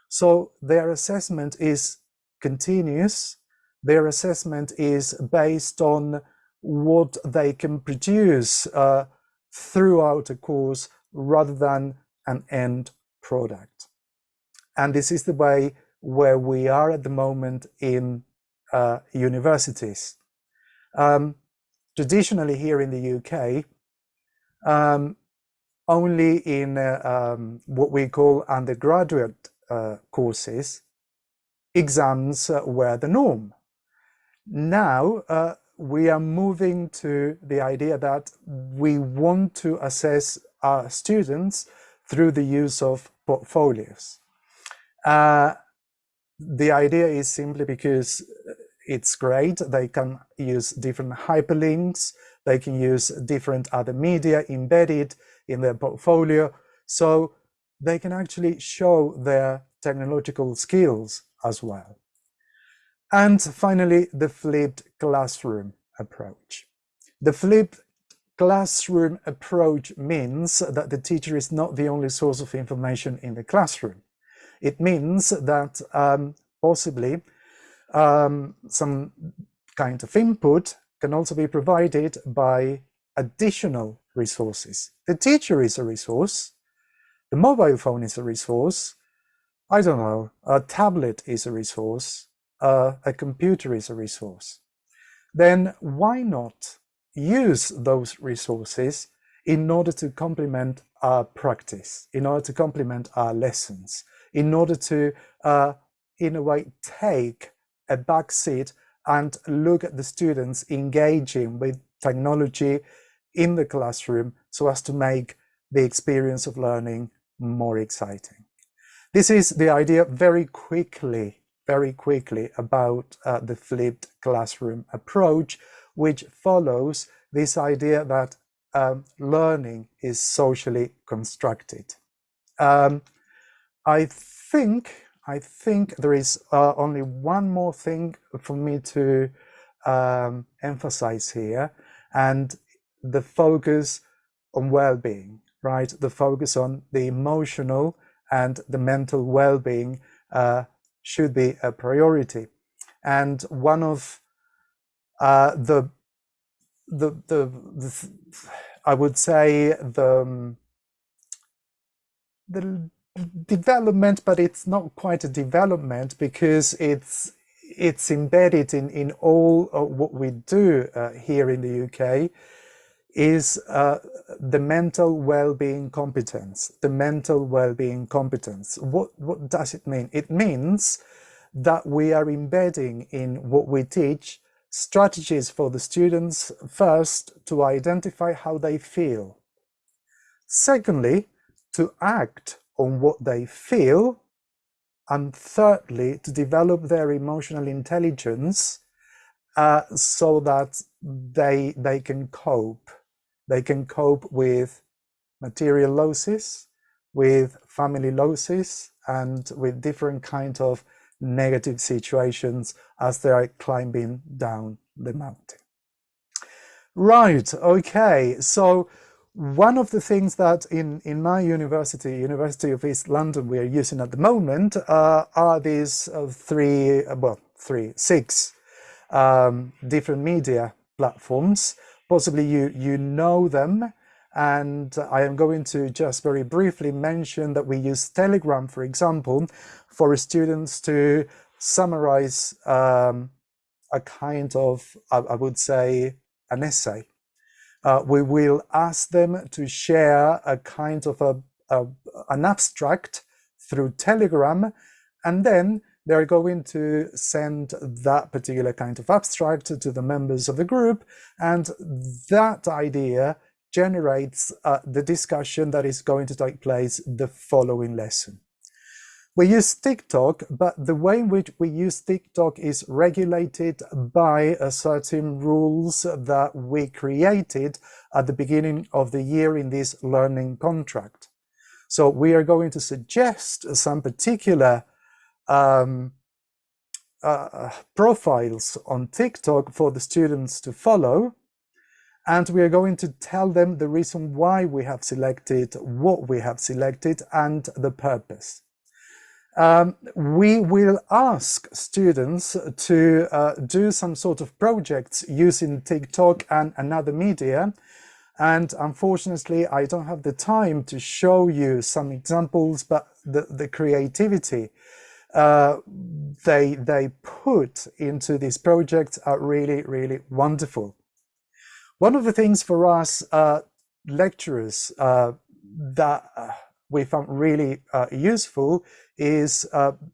So their assessment is continuous. Their assessment is based on what they can produce throughout a course rather than an end product. And this is the way where we are at the moment in universities. Traditionally here in the UK, only in what we call undergraduate courses, exams were the norm. Now we are moving to the idea that we want to assess our students through the use of portfolios. The idea is simply because it's great. They can use different hyperlinks. They can use different other media embedded in their portfolio. So they can actually show their technological skills as well. And finally, the flipped classroom approach. The flipped classroom approach means that the teacher is not the only source of information in the classroom. It means that possibly some kind of input can also be provided by additional resources. The teacher is a resource, the mobile phone is a resource, I don't know, a tablet is a resource, a computer is a resource. Then why not use those resources in order to complement our practice, in order to complement our lessons, in order to, in a way, take a back seat and look at the students engaging with technology in the classroom so as to make the experience of learning more exciting. This is the idea very quickly about the flipped classroom approach, which follows this idea that learning is socially constructed. I think there is only one more thing for me to emphasize here, and the focus on well-being. right? The focus on the emotional and the mental well-being should be a priority. And one of the I would say the development, but it's not quite a development because it's embedded in all of what we do here in the UK, is the mental well-being competence. The mental well-being competence. What does it mean? It means that we are embedding in what we teach strategies for the students, first, to identify how they feel. Secondly, to act on what they feel. And thirdly, to develop their emotional intelligence so that they can cope. They can cope with material losses, with family losses, and with different kinds of negative situations as they are climbing down the mountain. Right, okay, so one of the things that in my university of East London, we are using at the moment are these six different media platforms. Possibly you know them, and I am going to just very briefly mention that we use Telegram, for example, for students to summarize a kind of, I would say, an essay. We will ask them to share a kind of an abstract through Telegram, and then they're going to send that particular kind of abstract to the members of the group, and that idea generates the discussion that is going to take place the following lesson. We use TikTok, but the way in which we use TikTok is regulated by certain rules that we created at the beginning of the year in this learning contract. So we are going to suggest some particular profiles on TikTok for the students to follow, and we are going to tell them the reason why we have selected what we have selected and the purpose. We will ask students to do some sort of projects using TikTok and another media, and unfortunately I don't have the time to show you some examples, but the creativity they put into these projects are really, really wonderful. One of the things for us lecturers that we found really useful is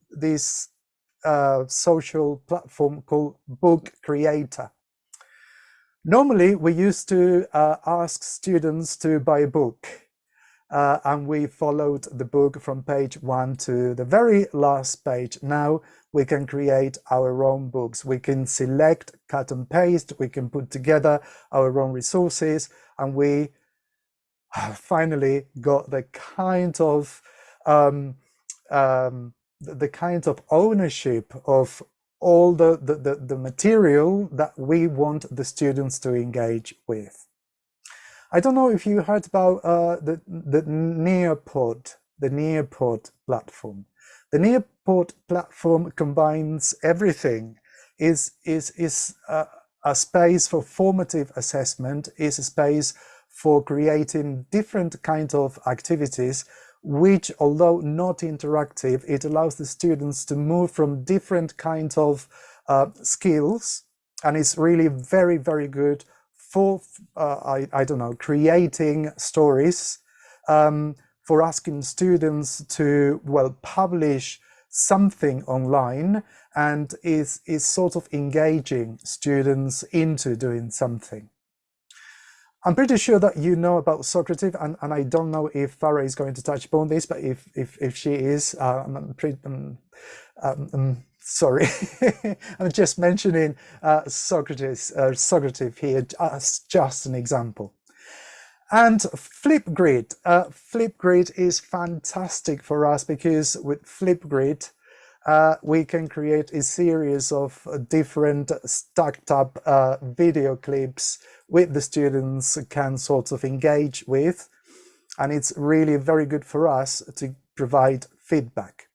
this social platform called Book Creator. Normally, we used to ask students to buy a book, and we followed the book from page 1 to the very last page. Now we can create our own books. We can select, cut and paste, we can put together our own resources, and we finally got the kind of ownership of all the material that we want the students to engage with. I don't know if you heard about the Neopod platform. The Neopod platform combines everything. Is a space for formative assessment, is a space for creating different kinds of activities, which, although not interactive, it allows the students to move from different kinds of skills, and it's really very, very good for, I don't know, creating stories, for asking students to, well, publish something online, and is sort of engaging students into doing something. I'm pretty sure that you know about Socrative, and I don't know if Farah is going to touch upon this, but if she is, sorry, I'm just mentioning Socrative here as just an example. And Flipgrid. Flipgrid is fantastic for us because with Flipgrid, we can create a series of different stacked up video clips with the students can sort of engage with. and it's really very good for us to provide feedback.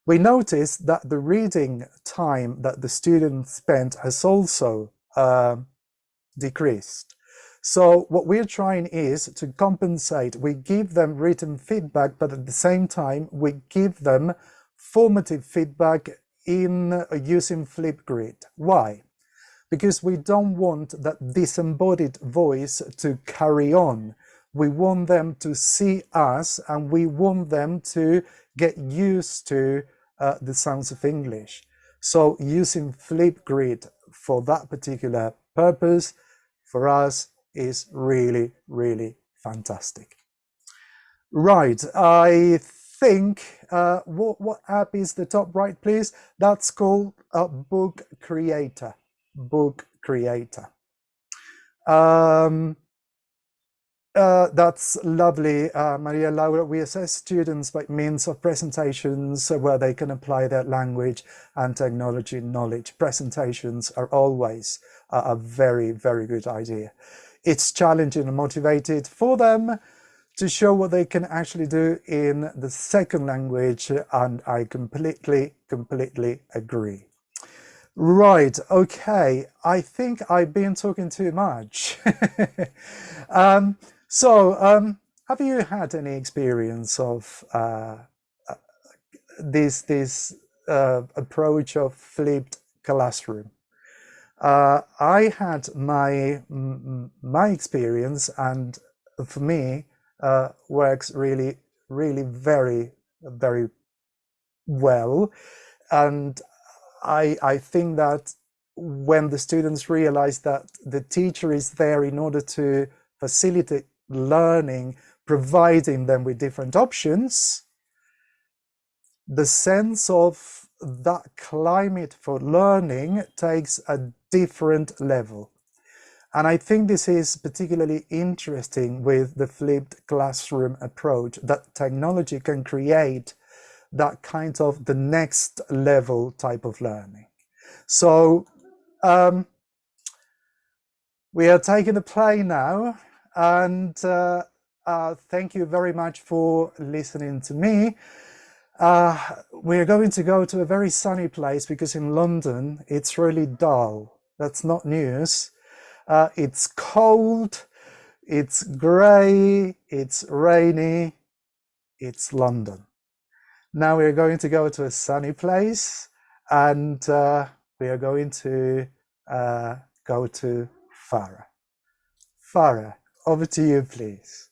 We noticed that the reading time that the students spent has also decreased. So what we're trying is to compensate. We give them written feedback, but at the same time, we give them formative feedback in using Flipgrid. Why? Because we don't want that disembodied voice to carry on. We want them to see us, and we want them to get used to the sounds of English. So using Flipgrid for that particular purpose, for us, is really, really fantastic. Right, I think, what app is the top right, please? That's called Book Creator. Book Creator. That's lovely, Maria Laura. We assess students by means of presentations where they can apply their language and technology knowledge. Presentations are always a very, very good idea. It's challenging and motivated for them to show what they can actually do in the second language, and I completely agree. Right, okay, I think I've been talking too much. Have you had any experience of this approach of flipped classroom? I had my experience, and for me, works really very well. And I think that when the students realize that the teacher is there in order to facilitate learning, providing them with different options, the sense of that climate for learning takes a different level. And I think this is particularly interesting with the flipped classroom approach, that technology can create that kind of the next level type of learning. So we are taking the play now, and thank you very much for listening to me. We're going to go to a very sunny place, because in London it's really dull. That's not news. It's cold, it's grey, it's rainy, it's London. Now we're going to go to a sunny place, and we are going to go to Farah. Farah, over to you, please.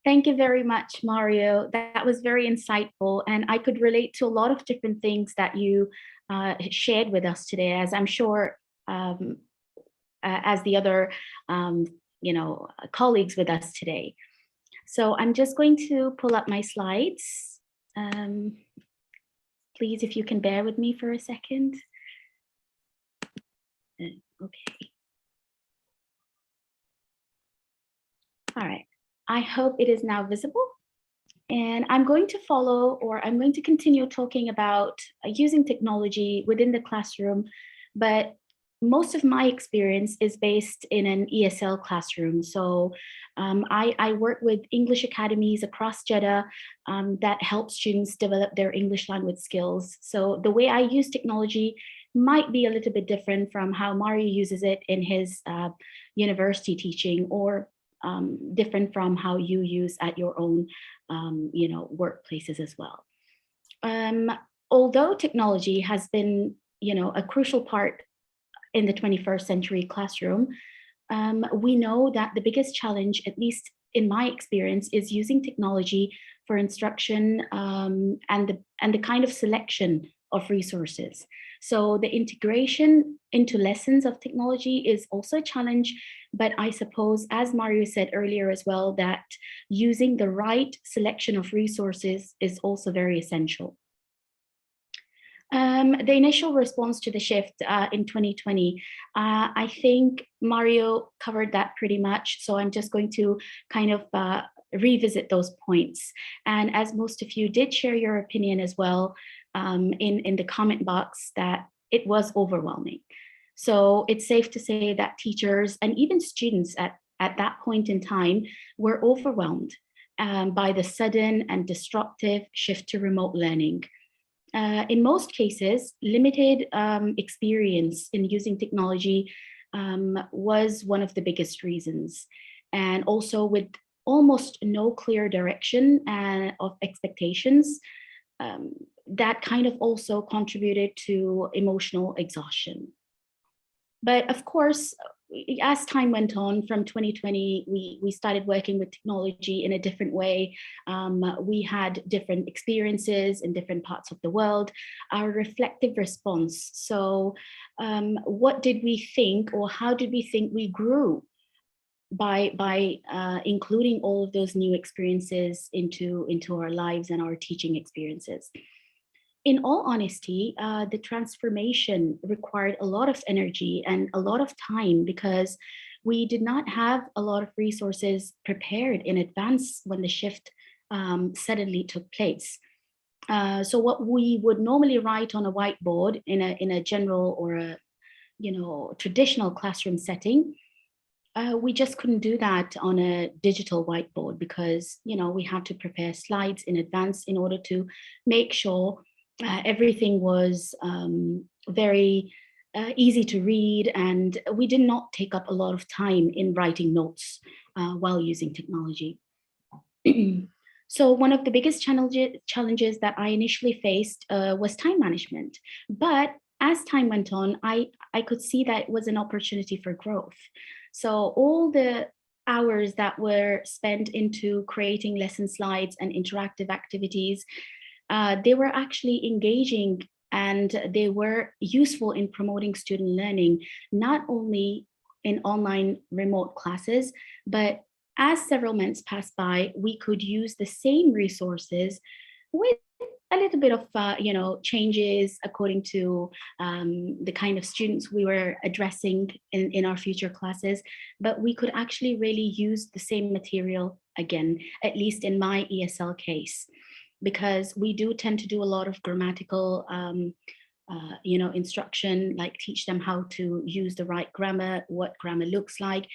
Thank you very much, Mario. That was very insightful, and I could relate to a lot of different things that you shared with us today, as I'm sure as the other colleagues with us today. So I'm just going to pull up my slides. Please, if you can bear with me for a second. Okay. All right. I hope it is now visible. And I'm going to I'm going to continue talking about using technology within the classroom, but most of my experience is based in an ESL classroom. So I work with English academies across Jeddah that help students develop their English language skills. So the way I use technology might be a little bit different from how Mario uses it in his university teaching, or different from how you use at your own workplaces as well. Although technology has been a crucial part in the 21st century classroom, we know that the biggest challenge, at least in my experience, is using technology for instruction and the kind of selection of resources. So the integration into lessons of technology is also a challenge, but I suppose, as Mario said earlier as well, that using the right selection of resources is also very essential. The initial response to the shift in 2020, I think Mario covered that pretty much. So I'm just going to kind of revisit those points. And as most of you did share your opinion as well in the comment box, that it was overwhelming. So it's safe to say that teachers and even students at at that point in time were overwhelmed by the sudden and disruptive shift to remote learning. In most cases, limited experience in using technology was one of the biggest reasons. And also with almost no clear direction of expectations, that kind of also contributed to emotional exhaustion. But of course, as time went on from 2020, we started working with technology in a different way. We had different experiences in different parts of the world, our reflective response. So what did we think, or how did we think we grew by including all of those new experiences into our lives and our teaching experiences? In all honesty, the transformation required a lot of energy and a lot of time, because we did not have a lot of resources prepared in advance when the shift suddenly took place. So what we would normally write on a whiteboard in a general or a traditional classroom setting, we just couldn't do that on a digital whiteboard, because we had to prepare slides in advance in order to make sure everything was very easy to read, and we did not take up a lot of time in writing notes while using technology. So one of the biggest challenges that I initially faced was time management. But as time went on, I could see that it was an opportunity for growth. So all the hours that were spent into creating lesson slides and interactive activities, they were actually engaging, and they were useful in promoting student learning, not only in online remote classes, but as several months passed by, we could use the same resources with a little bit of changes according to the kind of students we were addressing in our future classes. But we could actually really use the same material again, at least in my ESL case, because we do tend to do a lot of grammatical instruction, like teach them how to use the right grammar, what grammar looks like,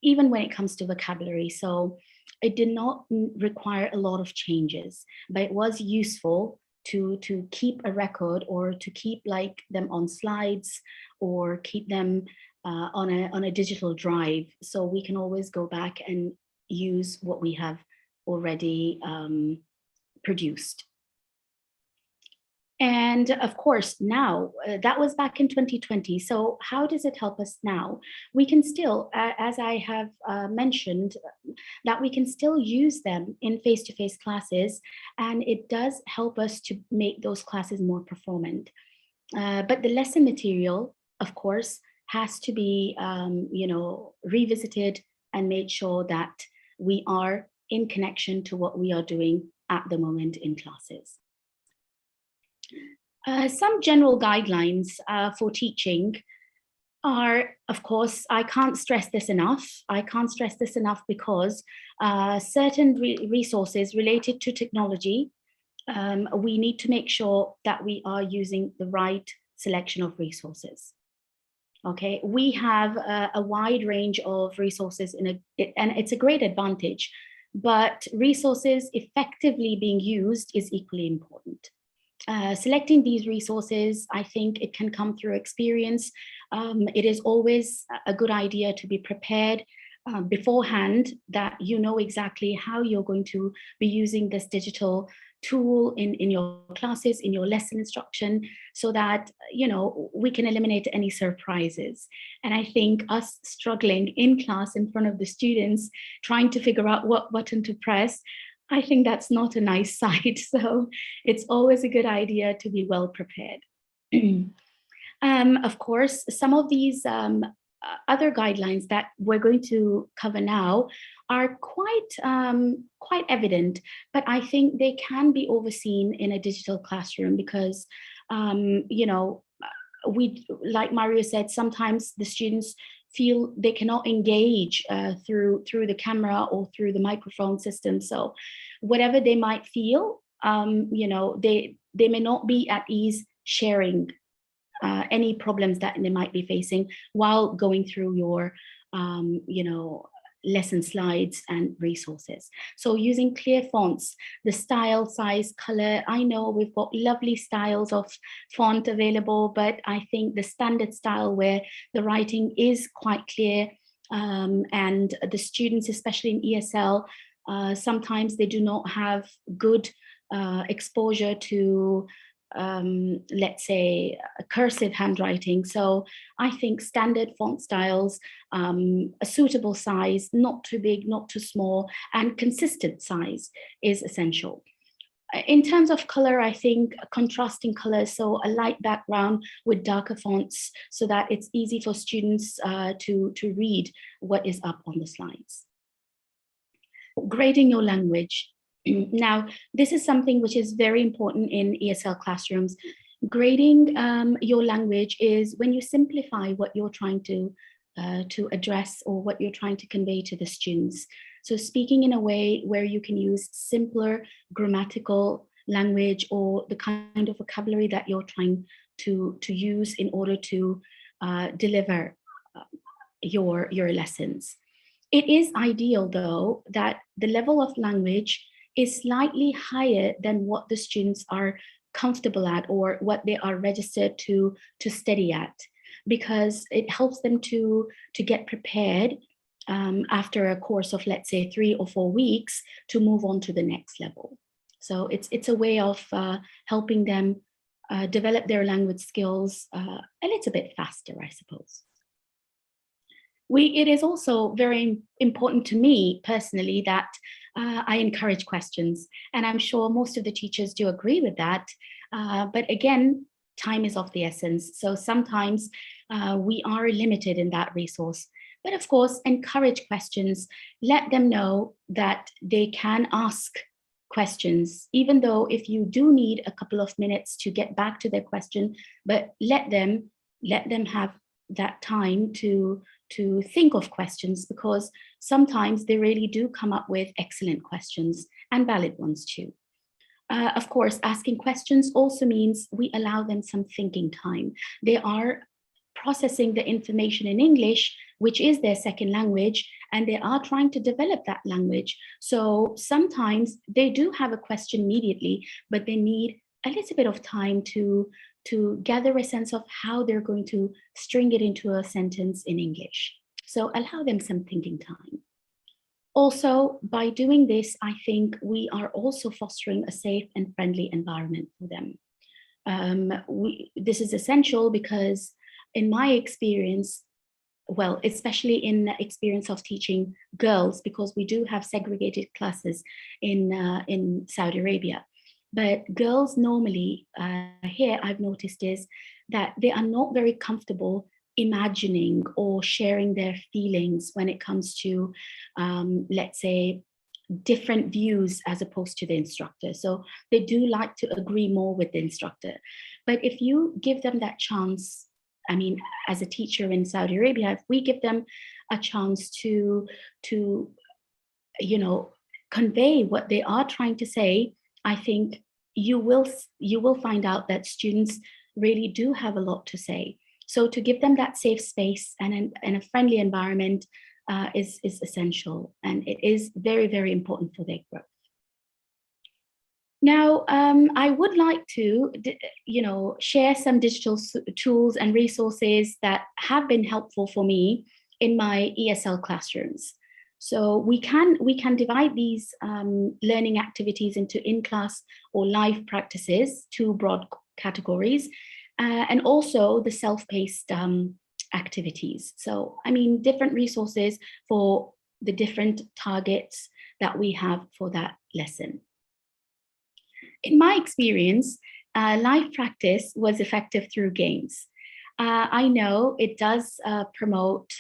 even when it comes to vocabulary. So it did not require a lot of changes, but it was useful to keep a record, or to keep like them on slides, or keep them on a digital drive, so we can always go back and use what we have already produced. And of course, now that was back in 2020. So how does it help us now? We can still, as I have mentioned, that we can still use them in face-to-face classes, and it does help us to make those classes more performant. But the lesson material, of course, has to be revisited and made sure that we are in connection to what we are doing at the moment in classes. Some general guidelines for teaching are, of course, I can't stress this enough. I can't stress this enough because certain resources related to technology, we need to make sure that we are using the right selection of resources. Okay, we have a wide range of resources and it's a great advantage, but resources effectively being used is equally important. Selecting these resources, I think it can come through experience. It is always a good idea to be prepared beforehand, that you know exactly how you're going to be using this digital tool in your classes, in your lesson instruction, so that we can eliminate any surprises. And I think us struggling in class in front of the students, trying to figure out what button to press, I think that's not a nice sight. So it's always a good idea to be well prepared. Of course, some of these other guidelines that we're going to cover now are quite evident, but I think they can be overseen in a digital classroom because, like Mario said, sometimes the students feel they cannot engage through the camera or through the microphone system. So whatever they might feel, they may not be at ease sharing any problems that they might be facing while going through your, lesson slides and resources. So using clear fonts, the style, size, color, I know we've got lovely styles of font available, but I think the standard style where the writing is quite clear, and the students, especially in ESL, sometimes they do not have good exposure to let's say a cursive handwriting. So I think standard font styles, a suitable size, not too big, not too small, and consistent size is essential. In terms of color, I think contrasting colors, so a light background with darker fonts so that it's easy for students to read what is up on the slides. Grading your language. Now, this is something which is very important in ESL classrooms. Grading your language is when you simplify what you're trying to address or what you're trying to convey to the students. So speaking in a way where you can use simpler grammatical language or the kind of vocabulary that you're trying to use in order to deliver your lessons. It is ideal, though, that the level of language is slightly higher than what the students are comfortable at or what they are registered to study at, because it helps them to get prepared after a course of, let's say, 3 or 4 weeks to move on to the next level. So it's a way of helping them develop their language skills a little bit faster, I suppose. It is also very important to me personally that I encourage questions, and I'm sure most of the teachers do agree with that. But again, time is of the essence. So sometimes we are limited in that resource. But of course, encourage questions. Let them know that they can ask questions, even though if you do need a couple of minutes to get back to their question, but let them have that time to think of questions, because sometimes they really do come up with excellent questions and valid ones too. Of course, asking questions also means we allow them some thinking time. They are processing the information in English, which is their second language, and they are trying to develop that language. So sometimes they do have a question immediately, but they need a little bit of time to gather a sense of how they're going to string it into a sentence in English. So allow them some thinking time. Also, by doing this, I think we are also fostering a safe and friendly environment for them. This is essential because in my experience, well, especially in the experience of teaching girls, because we do have segregated classes in Saudi Arabia. But girls normally, here I've noticed is that they are not very comfortable imagining or sharing their feelings when it comes to, let's say, different views as opposed to the instructor. So they do like to agree more with the instructor. But if you give them that chance, I mean, as a teacher in Saudi Arabia, if we give them a chance to convey what they are trying to say, I think you will find out that students really do have a lot to say. So to give them that safe space and a friendly environment is essential, and it is very, very important for their growth. Now, I would like to, share some digital tools and resources that have been helpful for me in my ESL classrooms. So we can divide these learning activities into in-class or live practices, 2 broad categories, and also the self-paced activities. So, I mean, different resources for the different targets that we have for that lesson. In my experience, live practice was effective through games. I know it does promote,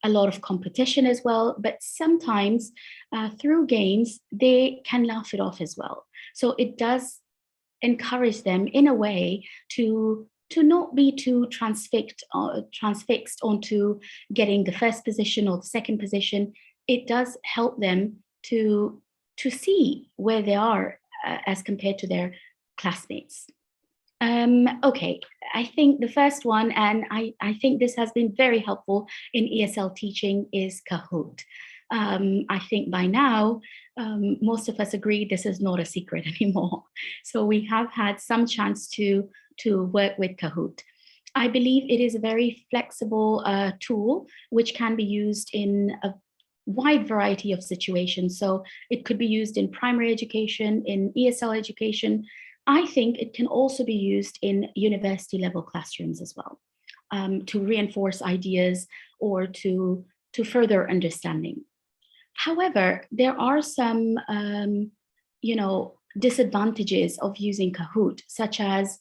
a lot of competition as well, but sometimes through games, they can laugh it off as well. So it does encourage them in a way to not be too transfixed onto getting the first position or the second position. It does help them to see where they are as compared to their classmates. Okay, I think the first one, and I think this has been very helpful in ESL teaching, is Kahoot. I think by now, most of us agree this is not a secret anymore. So we have had some chance to work with Kahoot. I believe it is a very flexible tool which can be used in a wide variety of situations. So it could be used in primary education, in ESL education. I think it can also be used in university level classrooms as well, to reinforce ideas or to further understanding. However, there are some, disadvantages of using Kahoot, such as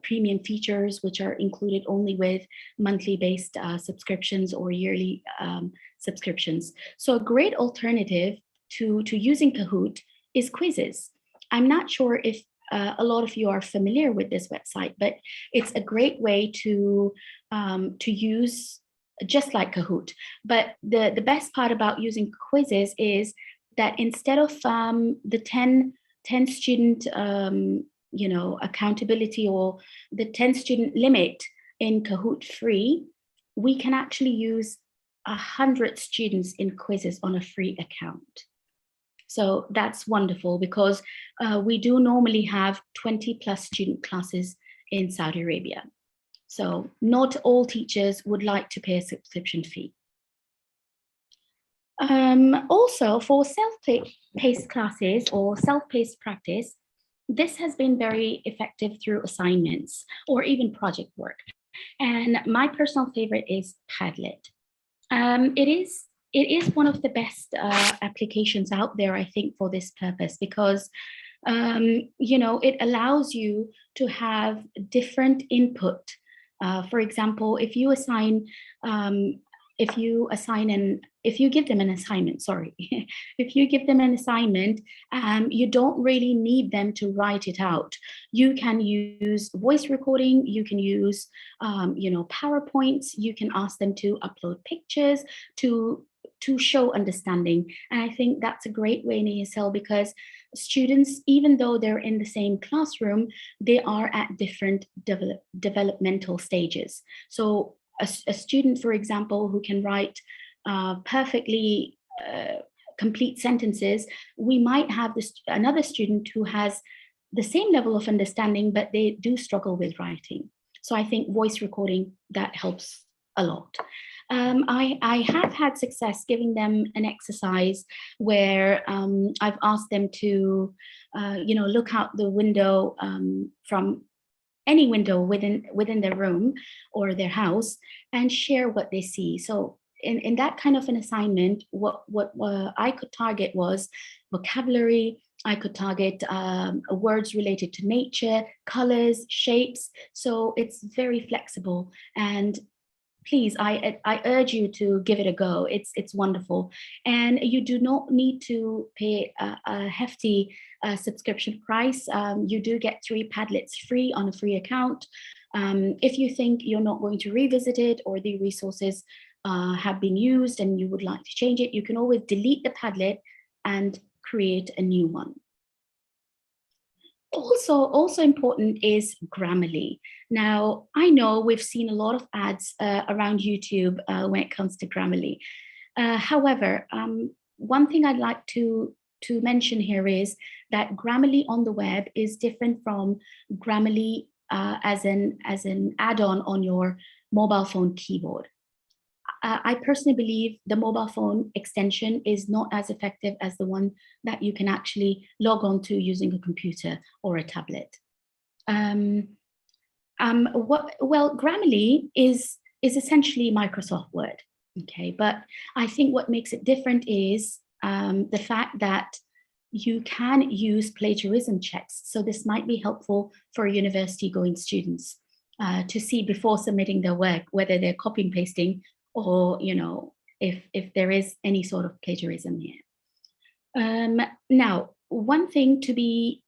premium features, which are included only with monthly based subscriptions or yearly subscriptions. So a great alternative to using Kahoot is quizzes. I'm not sure if a lot of you are familiar with this website, but it's a great way to use, just like Kahoot. But the best part about using quizzes is that instead of the 10 student accountability or the 10 student limit in Kahoot free, we can actually use 100 students in quizzes on a free account. So that's wonderful, because we do normally have 20 plus student classes in Saudi Arabia. So not all teachers would like to pay a subscription fee. Also, for self-paced classes or self-paced practice, this has been very effective through assignments or even project work. And my personal favorite is Padlet. It is one of the best applications out there, I think, for this purpose, because it allows you to have different input. For example, if you give them an assignment, if you give them an assignment, you don't really need them to write it out. You can use voice recording, you can use, PowerPoints, you can ask them to upload pictures to show understanding. And I think that's a great way in ESL, because students, even though they're in the same classroom, they are at different developmental stages. So a student, for example, who can write perfectly complete sentences, we might have another student who has the same level of understanding, but they do struggle with writing. So I think voice recording, that helps a lot. I have had success giving them an exercise where I've asked them to, look out the window from any window within their room or their house and share what they see. So in that kind of an assignment, what I could target was vocabulary. I could target words related to nature, colors, shapes. So it's very flexible. And please, I urge you to give it a go. It's wonderful. And you do not need to pay a hefty subscription price. You do get 3 Padlets free on a free account. If you think you're not going to revisit it, or the resources have been used and you would like to change it, you can always delete the Padlet and create a new one. Also important is Grammarly. Now, I know we've seen a lot of ads around YouTube when it comes to Grammarly. However, one thing I'd like to mention here is that Grammarly on the web is different from Grammarly as an add-on on your mobile phone keyboard. I personally believe the mobile phone extension is not as effective as the one that you can actually log on to using a computer or a tablet. Grammarly is essentially Microsoft Word, okay? But I think what makes it different is the fact that you can use plagiarism checks. So this might be helpful for university-going students to see before submitting their work whether they're copy and pasting, or if there is any sort of plagiarism here. Now, one thing to be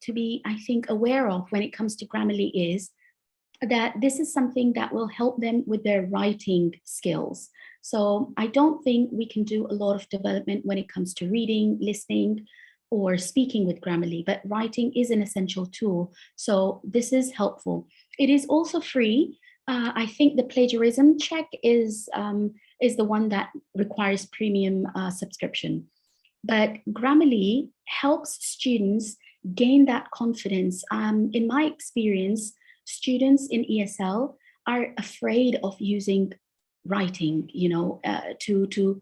I think aware of when it comes to Grammarly is that this is something that will help them with their writing skills. So I don't think we can do a lot of development when it comes to reading, listening, or speaking with Grammarly, but writing is an essential tool. So this is helpful. It is also free. I think the plagiarism check is the one that requires premium subscription. But Grammarly helps students gain that confidence. In my experience, students in ESL are afraid of using writing, to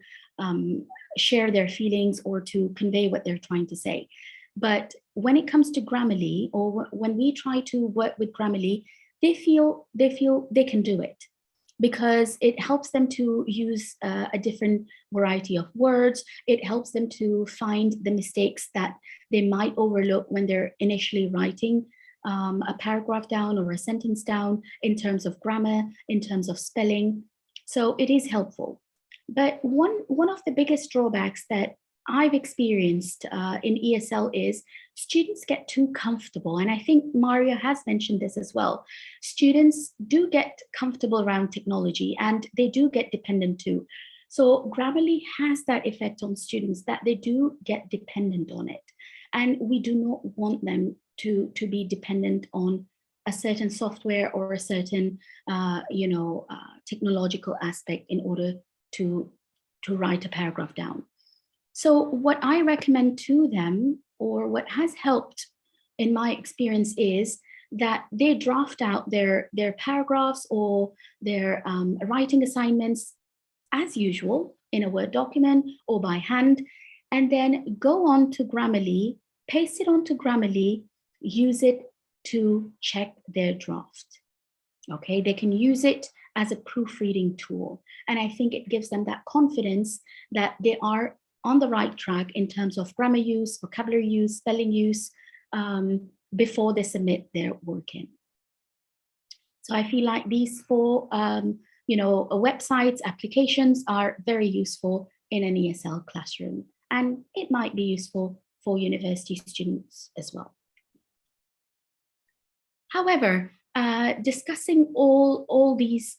share their feelings or to convey what they're trying to say. But when it comes to Grammarly, or when we try to work with Grammarly, they feel they can do it, because it helps them to use a different variety of words. It helps them to find the mistakes that they might overlook when they're initially writing a paragraph down or a sentence down, in terms of grammar, in terms of spelling. So it is helpful. But one of the biggest drawbacks that I've experienced in ESL is students get too comfortable. And I think Mario has mentioned this as well. Students do get comfortable around technology, and they do get dependent too. So Grammarly has that effect on students, that they do get dependent on it. And we do not want them to be dependent on a certain software or a certain technological aspect in order to write a paragraph down. So what I recommend to them, or what has helped in my experience, is that they draft out their paragraphs or their writing assignments as usual in a Word document or by hand, and then go on to Grammarly, paste it onto Grammarly, use it to check their draft. Okay, they can use it as a proofreading tool. And I think it gives them that confidence that they are on the right track in terms of grammar use, vocabulary use, spelling use, before they submit their work in. So I feel like these four websites, applications are very useful in an ESL classroom, and it might be useful for university students as well. However, discussing all these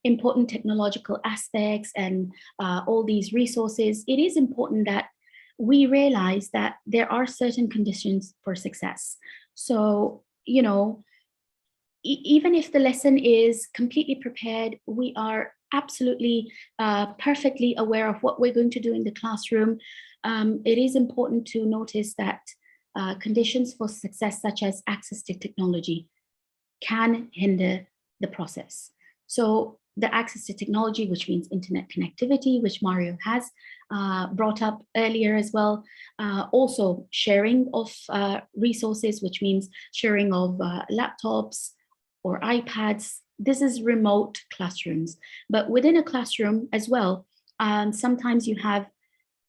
important technological aspects and all these resources, it is important that we realize that there are certain conditions for success. So, even if the lesson is completely prepared, we are absolutely perfectly aware of what we're going to do in the classroom, it is important to notice that conditions for success, such as access to technology, can hinder the process. So the access to technology, which means internet connectivity, which Mario has brought up earlier as well. Also sharing of resources, which means sharing of laptops or iPads. This is remote classrooms, but within a classroom as well, sometimes you have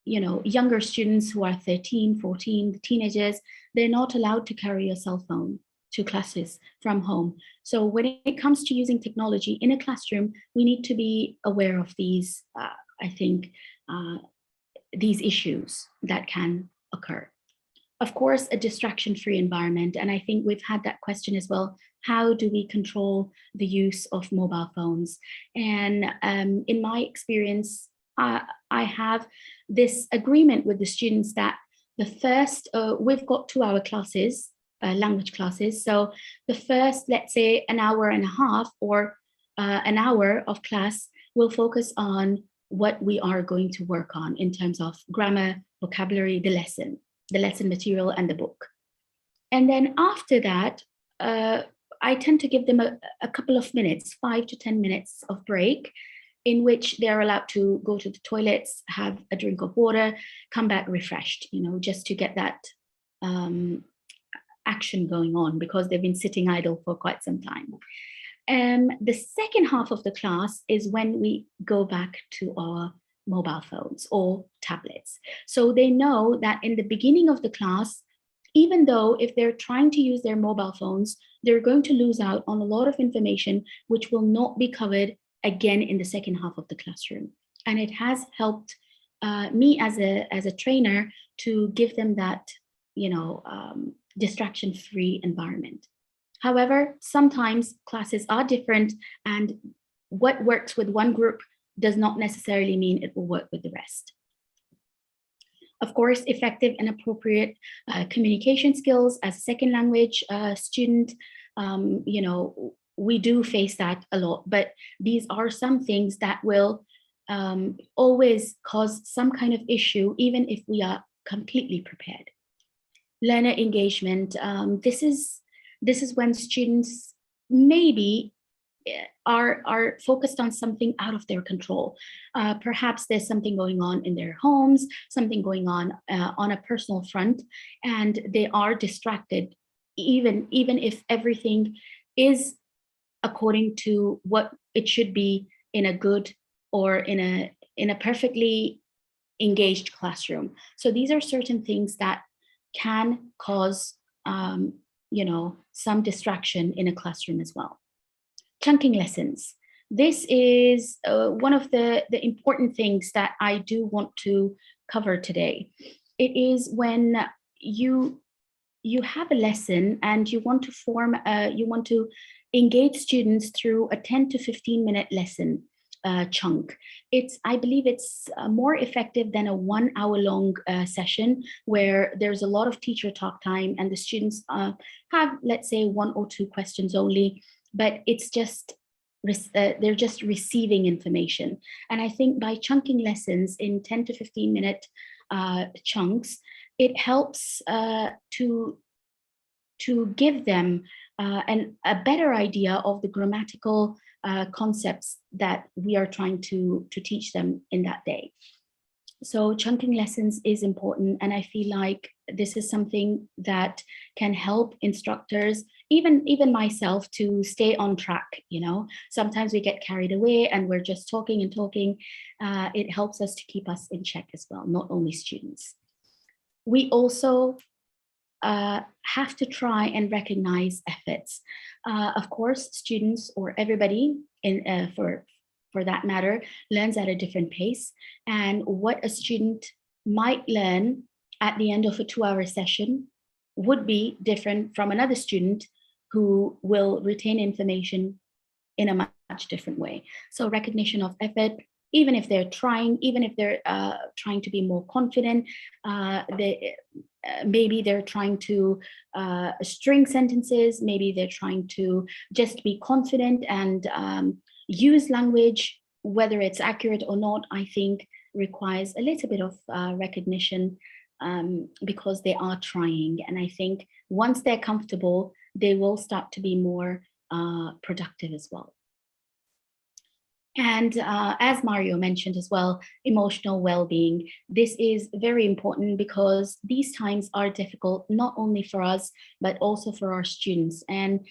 younger students who are 13, 14, teenagers. They're not allowed to carry a cell phone to classes from home. So when it comes to using technology in a classroom, we need to be aware of these, these issues that can occur. Of course, a distraction-free environment. And I think we've had that question as well. How do we control the use of mobile phones? And in my experience, I have this agreement with the students that the first, we've got 2-hour classes, language classes. So the first, let's say, an hour and a half or an hour of class will focus on what we are going to work on in terms of grammar, vocabulary, the lesson material and the book. And then after that, I tend to give them a couple of minutes, 5 to 10 minutes of break, in which they're allowed to go to the toilets, have a drink of water, come back refreshed, just to get that action going on, because they've been sitting idle for quite some time. The second half of the class is when we go back to our mobile phones or tablets. So they know that in the beginning of the class, even though if they're trying to use their mobile phones, they're going to lose out on a lot of information which will not be covered again in the second half of the classroom. And it has helped me as a trainer to give them that, distraction-free environment. However, sometimes classes are different, and what works with one group does not necessarily mean it will work with the rest. Of course, effective and appropriate communication skills as a second language student, you know, we do face that a lot, but these are some things that will always cause some kind of issue, even if we are completely prepared. Learner engagement, this is when students maybe are focused on something out of their control. Perhaps there's something going on in their homes, something going on a personal front, and they are distracted, even if everything is according to what it should be in a good or in a perfectly engaged classroom. So these are certain things that can cause you know, some distraction in a classroom as well. Chunking lessons. This is one of the important things that I do want to cover today. It is when you have a lesson and you want to engage students through a 10 to 15 minute lesson chunk. I believe it's more effective than a 1 hour long session where there's a lot of teacher talk time and the students have, let's say, 1 or 2 questions only, but it's just they're just receiving information. And I think by chunking lessons in 10 to 15 minute chunks, it helps to give them a better idea of the grammatical concepts that we are trying to teach them in that day. So chunking lessons is important, and I feel like this is something that can help instructors, even myself, to stay on track. You know, sometimes we get carried away and we're just talking and talking. It helps us to keep us in check as well, not only students. We also have to try and recognize efforts. Of course, students or everybody for that matter learns at a different pace, and what a student might learn at the end of a 2-hour session would be different from another student who will retain information in a much different way. So recognition of effort, even if they're trying to be more confident, maybe they're trying to string sentences, maybe they're trying to just be confident and use language, whether it's accurate or not, I think requires a little bit of recognition because they are trying. And I think once they're comfortable, they will start to be more productive as well. And as Mario mentioned as well, emotional well-being. This is very important because these times are difficult, not only for us, but also for our students. And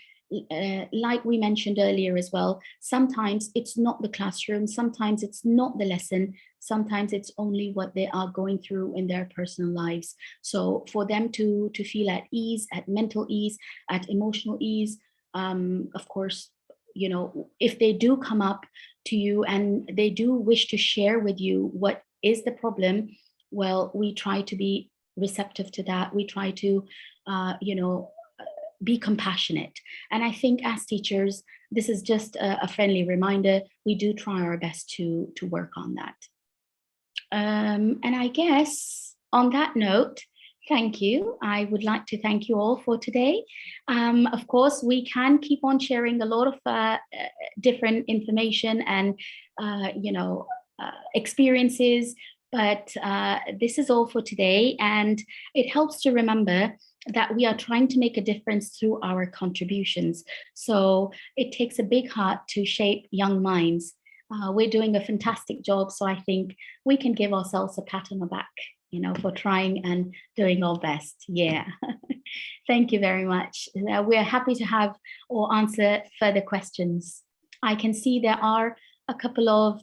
like we mentioned earlier as well, sometimes it's not the classroom, sometimes it's not the lesson, sometimes it's only what they are going through in their personal lives. So for them to feel at ease, at mental ease, at emotional ease, of course, you know, if they do come up to you and they do wish to share with you what is the problem, well, we try to be receptive to that. We try to, you know, be compassionate. And I think as teachers, this is just a friendly reminder. We do try our best to work on that. And I guess on that note, thank you. I would like to thank you all for today. Of course, we can keep on sharing a lot of different information and, you know, experiences, but this is all for today. And it helps to remember that we are trying to make a difference through our contributions. So it takes a big heart to shape young minds. We're doing a fantastic job. So I think we can give ourselves a pat on the back, you know, for trying and doing our best. Yeah. Thank you very much. We're happy to have or answer further questions. I can see there are a couple of,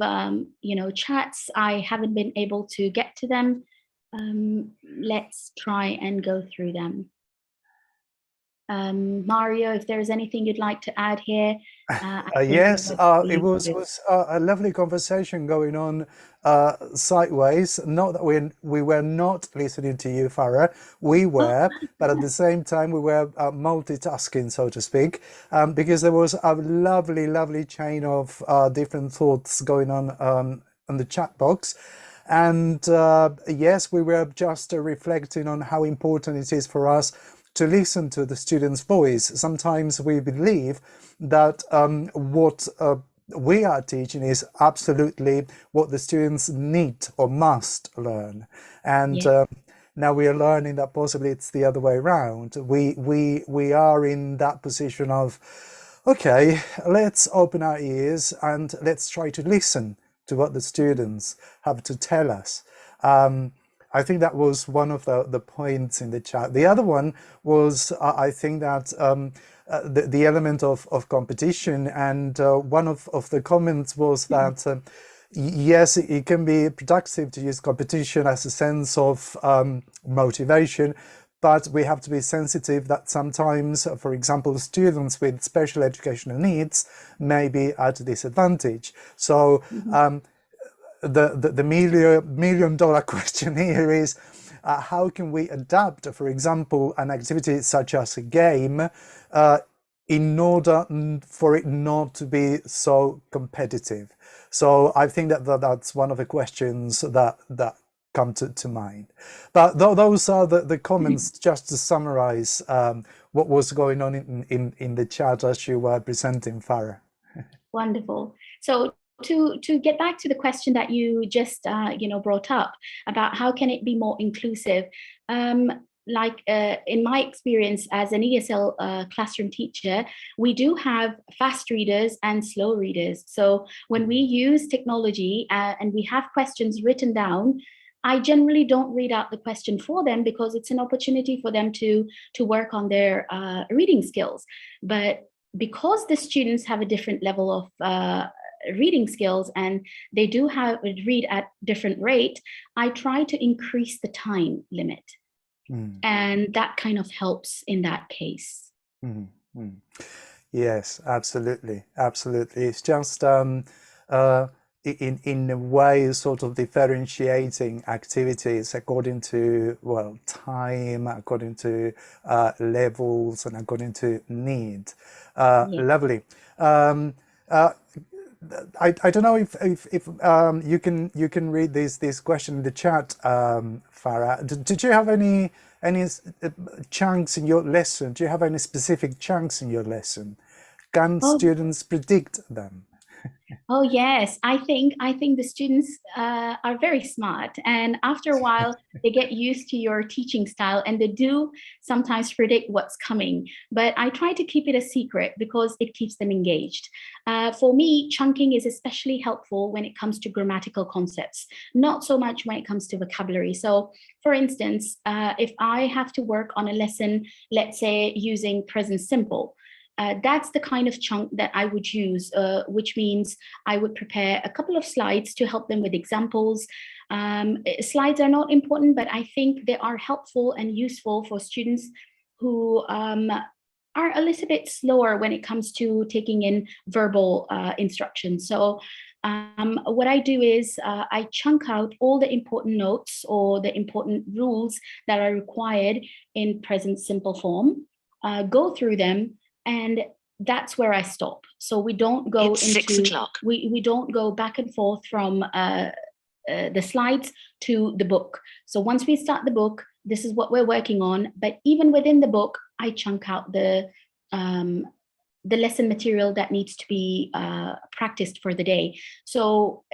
you know, chats. I haven't been able to get to them. Let's try and go through them. Mario, if there's anything you'd like to add here. Yes, it was a lovely conversation going on sideways. Not that we were not listening to you, Farah. We were, but at the same time we were multitasking, so to speak, because there was a lovely chain of different thoughts going on the chat box. And yes, we were just reflecting on how important it is for us to listen to the student's voice. Sometimes we believe that what we are teaching is absolutely what the students need or must learn. And now we are learning that possibly it's the other way around. We are in that position of, okay, let's open our ears and let's try to listen to what the students have to tell us. I think that was one of the points in the chat. The other one was, I think that the element of competition, and one of the comments was that yes, it can be productive to use competition as a sense of motivation, but we have to be sensitive that sometimes, for example, students with special educational needs may be at a disadvantage. So the million dollar question here is, how can we adapt, for example, an activity such as a game in order for it not to be so competitive? So I think that's one of the questions that come to mind. But those are the comments, just to summarize what was going on in the chat as you were presenting, Farah. Wonderful. So to get back to the question that you just brought up about how can it be more inclusive, in my experience as an ESL classroom teacher, we do have fast readers and slow readers. So when we use technology and we have questions written down, I generally don't read out the question for them because it's an opportunity for them to work on their reading skills. But because the students have a different level of reading skills and they do read at different rate, I try to increase the time limit. And that kind of helps in that case. Yes, absolutely. It's just in a way sort of differentiating activities according to, well, time, according to levels, and according to need. Lovely. I don't know if you can read this question in the chat, Farah. Did you have any chunks in your lesson? Do you have any specific chunks in your lesson? Can students predict them? Oh yes, I think the students are very smart, and after a while they get used to your teaching style, and they do sometimes predict what's coming. But I try to keep it a secret because it keeps them engaged. For me, chunking is especially helpful when it comes to grammatical concepts, not so much when it comes to vocabulary. So, for instance, if I have to work on a lesson, let's say using present simple. That's the kind of chunk that I would use, which means I would prepare a couple of slides to help them with examples. Slides are not important, but I think they are helpful and useful for students who are a little bit slower when it comes to taking in verbal instructions. So what I do is I chunk out all the important notes or the important rules that are required in present simple form, go through them, and that's where I stop. So we don't go we don't go back and forth from the slides to the book. So once we start the book, this is what we're working on. But even within the book, I chunk out the lesson material that needs to be practiced for the day. So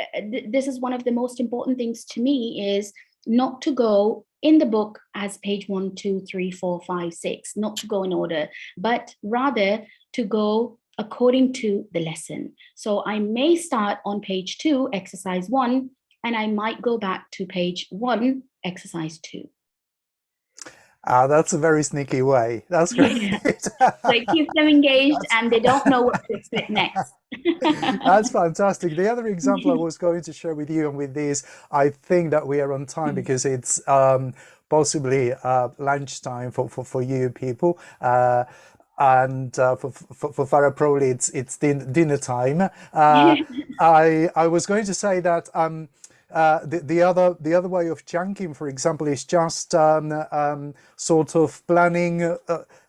this is one of the most important things to me, is not to go in the book as page 1, 2, 3, 4, 5, 6, not to go in order, but rather to go according to the lesson. So I may start on page 2, exercise 1, and I might go back to page 1, exercise 2. That's a very sneaky way. That's great. So it keeps them engaged and they don't know what to expect next. That's fantastic. The other example I was going to share with you, and with this, I think that we are on time because it's possibly lunchtime for you people. And for Farah, probably it's dinner time. I was going to say that the other way of chunking, for example, is just sort of planning,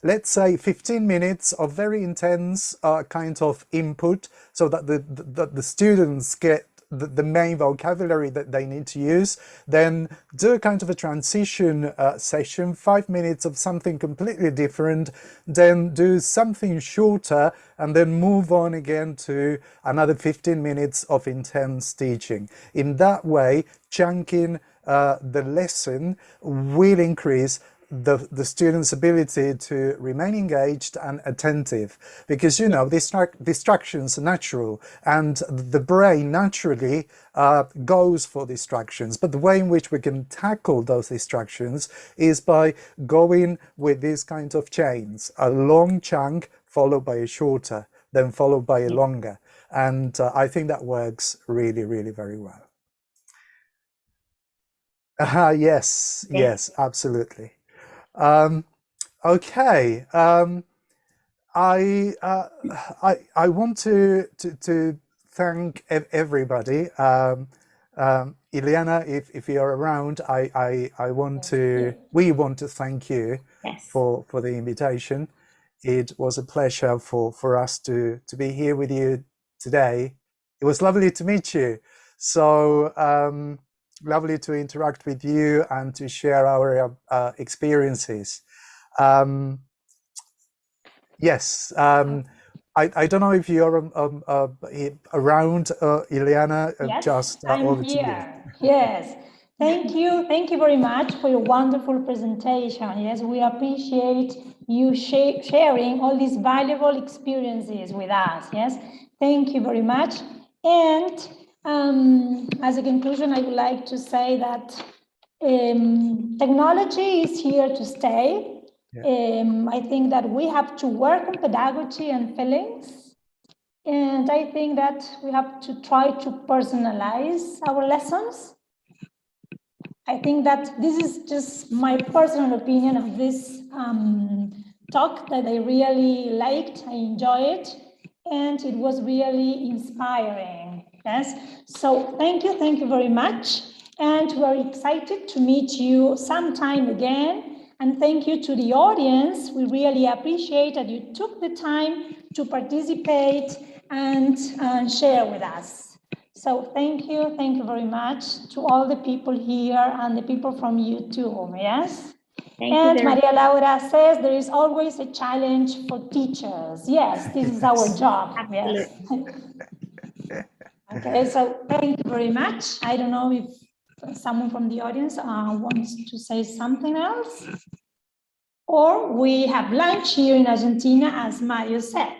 let's say 15 minutes of very intense kind of input, so that the students get the main vocabulary that they need to use, then do a kind of a transition session, 5 minutes of something completely different, then do something shorter, and then move on again to another 15 minutes of intense teaching. In that way, chunking the lesson will increase the student's ability to remain engaged and attentive, because you know distractions are natural and the brain naturally goes for distractions, but the way in which we can tackle those distractions is by going with these kinds of chains: a long chunk followed by a shorter, then followed by a longer, and I think that works really, really very well. Yes, absolutely. Okay, I want to thank everybody. Ileana, if you're around, we want to thank you for the invitation. It was a pleasure for us to be here with you today. It was lovely to meet you. So lovely to interact with you and to share our experiences. Yes, I don't know if you're around, Ileana. Yes, just I'm over here. to you. Yes, thank you very much for your wonderful presentation. Yes, we appreciate you sharing all these valuable experiences with us. Yes, thank you very much. And as a conclusion, I would like to say that technology is here to stay. I think that we have to work on pedagogy and feelings. And I think that we have to try to personalize our lessons. I think that this is just my personal opinion of this talk that I really liked, I enjoyed, and it was really inspiring. Yes, so thank you very much. And we're excited to meet you sometime again. And thank you to the audience. We really appreciate that you took the time to participate and share with us. So thank you very much to all the people here and the people from YouTube, yes? And Maria Laura says there is always a challenge for teachers. Yes, this is our job, yes. Okay, so thank you very much. I don't know if someone from the audience wants to say something else. Or we have lunch here in Argentina, as Mario said.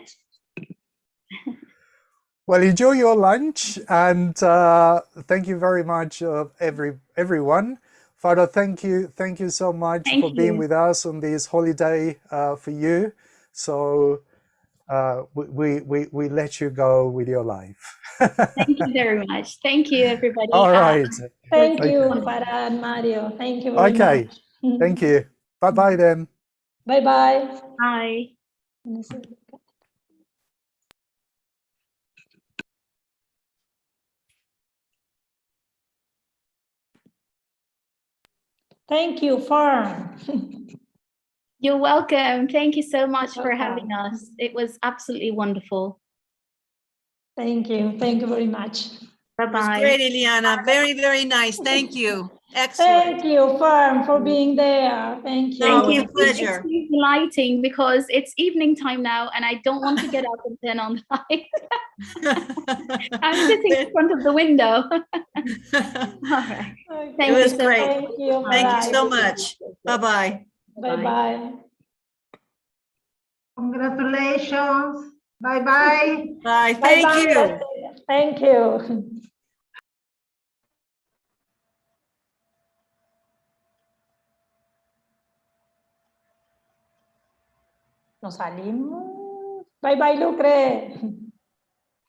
Well, enjoy your lunch, and thank you very much, everyone. Father, thank you so much for being with us on this holiday for you. So we let you go with your life. Thank you very much. Thank you, everybody. All right. Thank you, Farah and Mario. Thank you very much. Thank you. Bye-bye then. Bye-bye. Bye. Thank you, Fern. You're welcome. Thank you so much for having us. It was absolutely wonderful. Thank you very much. Bye-bye. It was great, Ileana. Very, very nice. Thank you. Excellent. Thank you, Fern, for being there. Thank you. No, it was a pleasure. Excuse the lighting because it's evening time now and I don't want to get up and turn on the light. I'm sitting in front of the window. All right. It was great. Thank you. Thank you so much. Bye-bye. Bye-bye. Congratulations. Bye-bye. Bye. Thank you. Thank you. Nos salimos. Bye-bye, Lucre.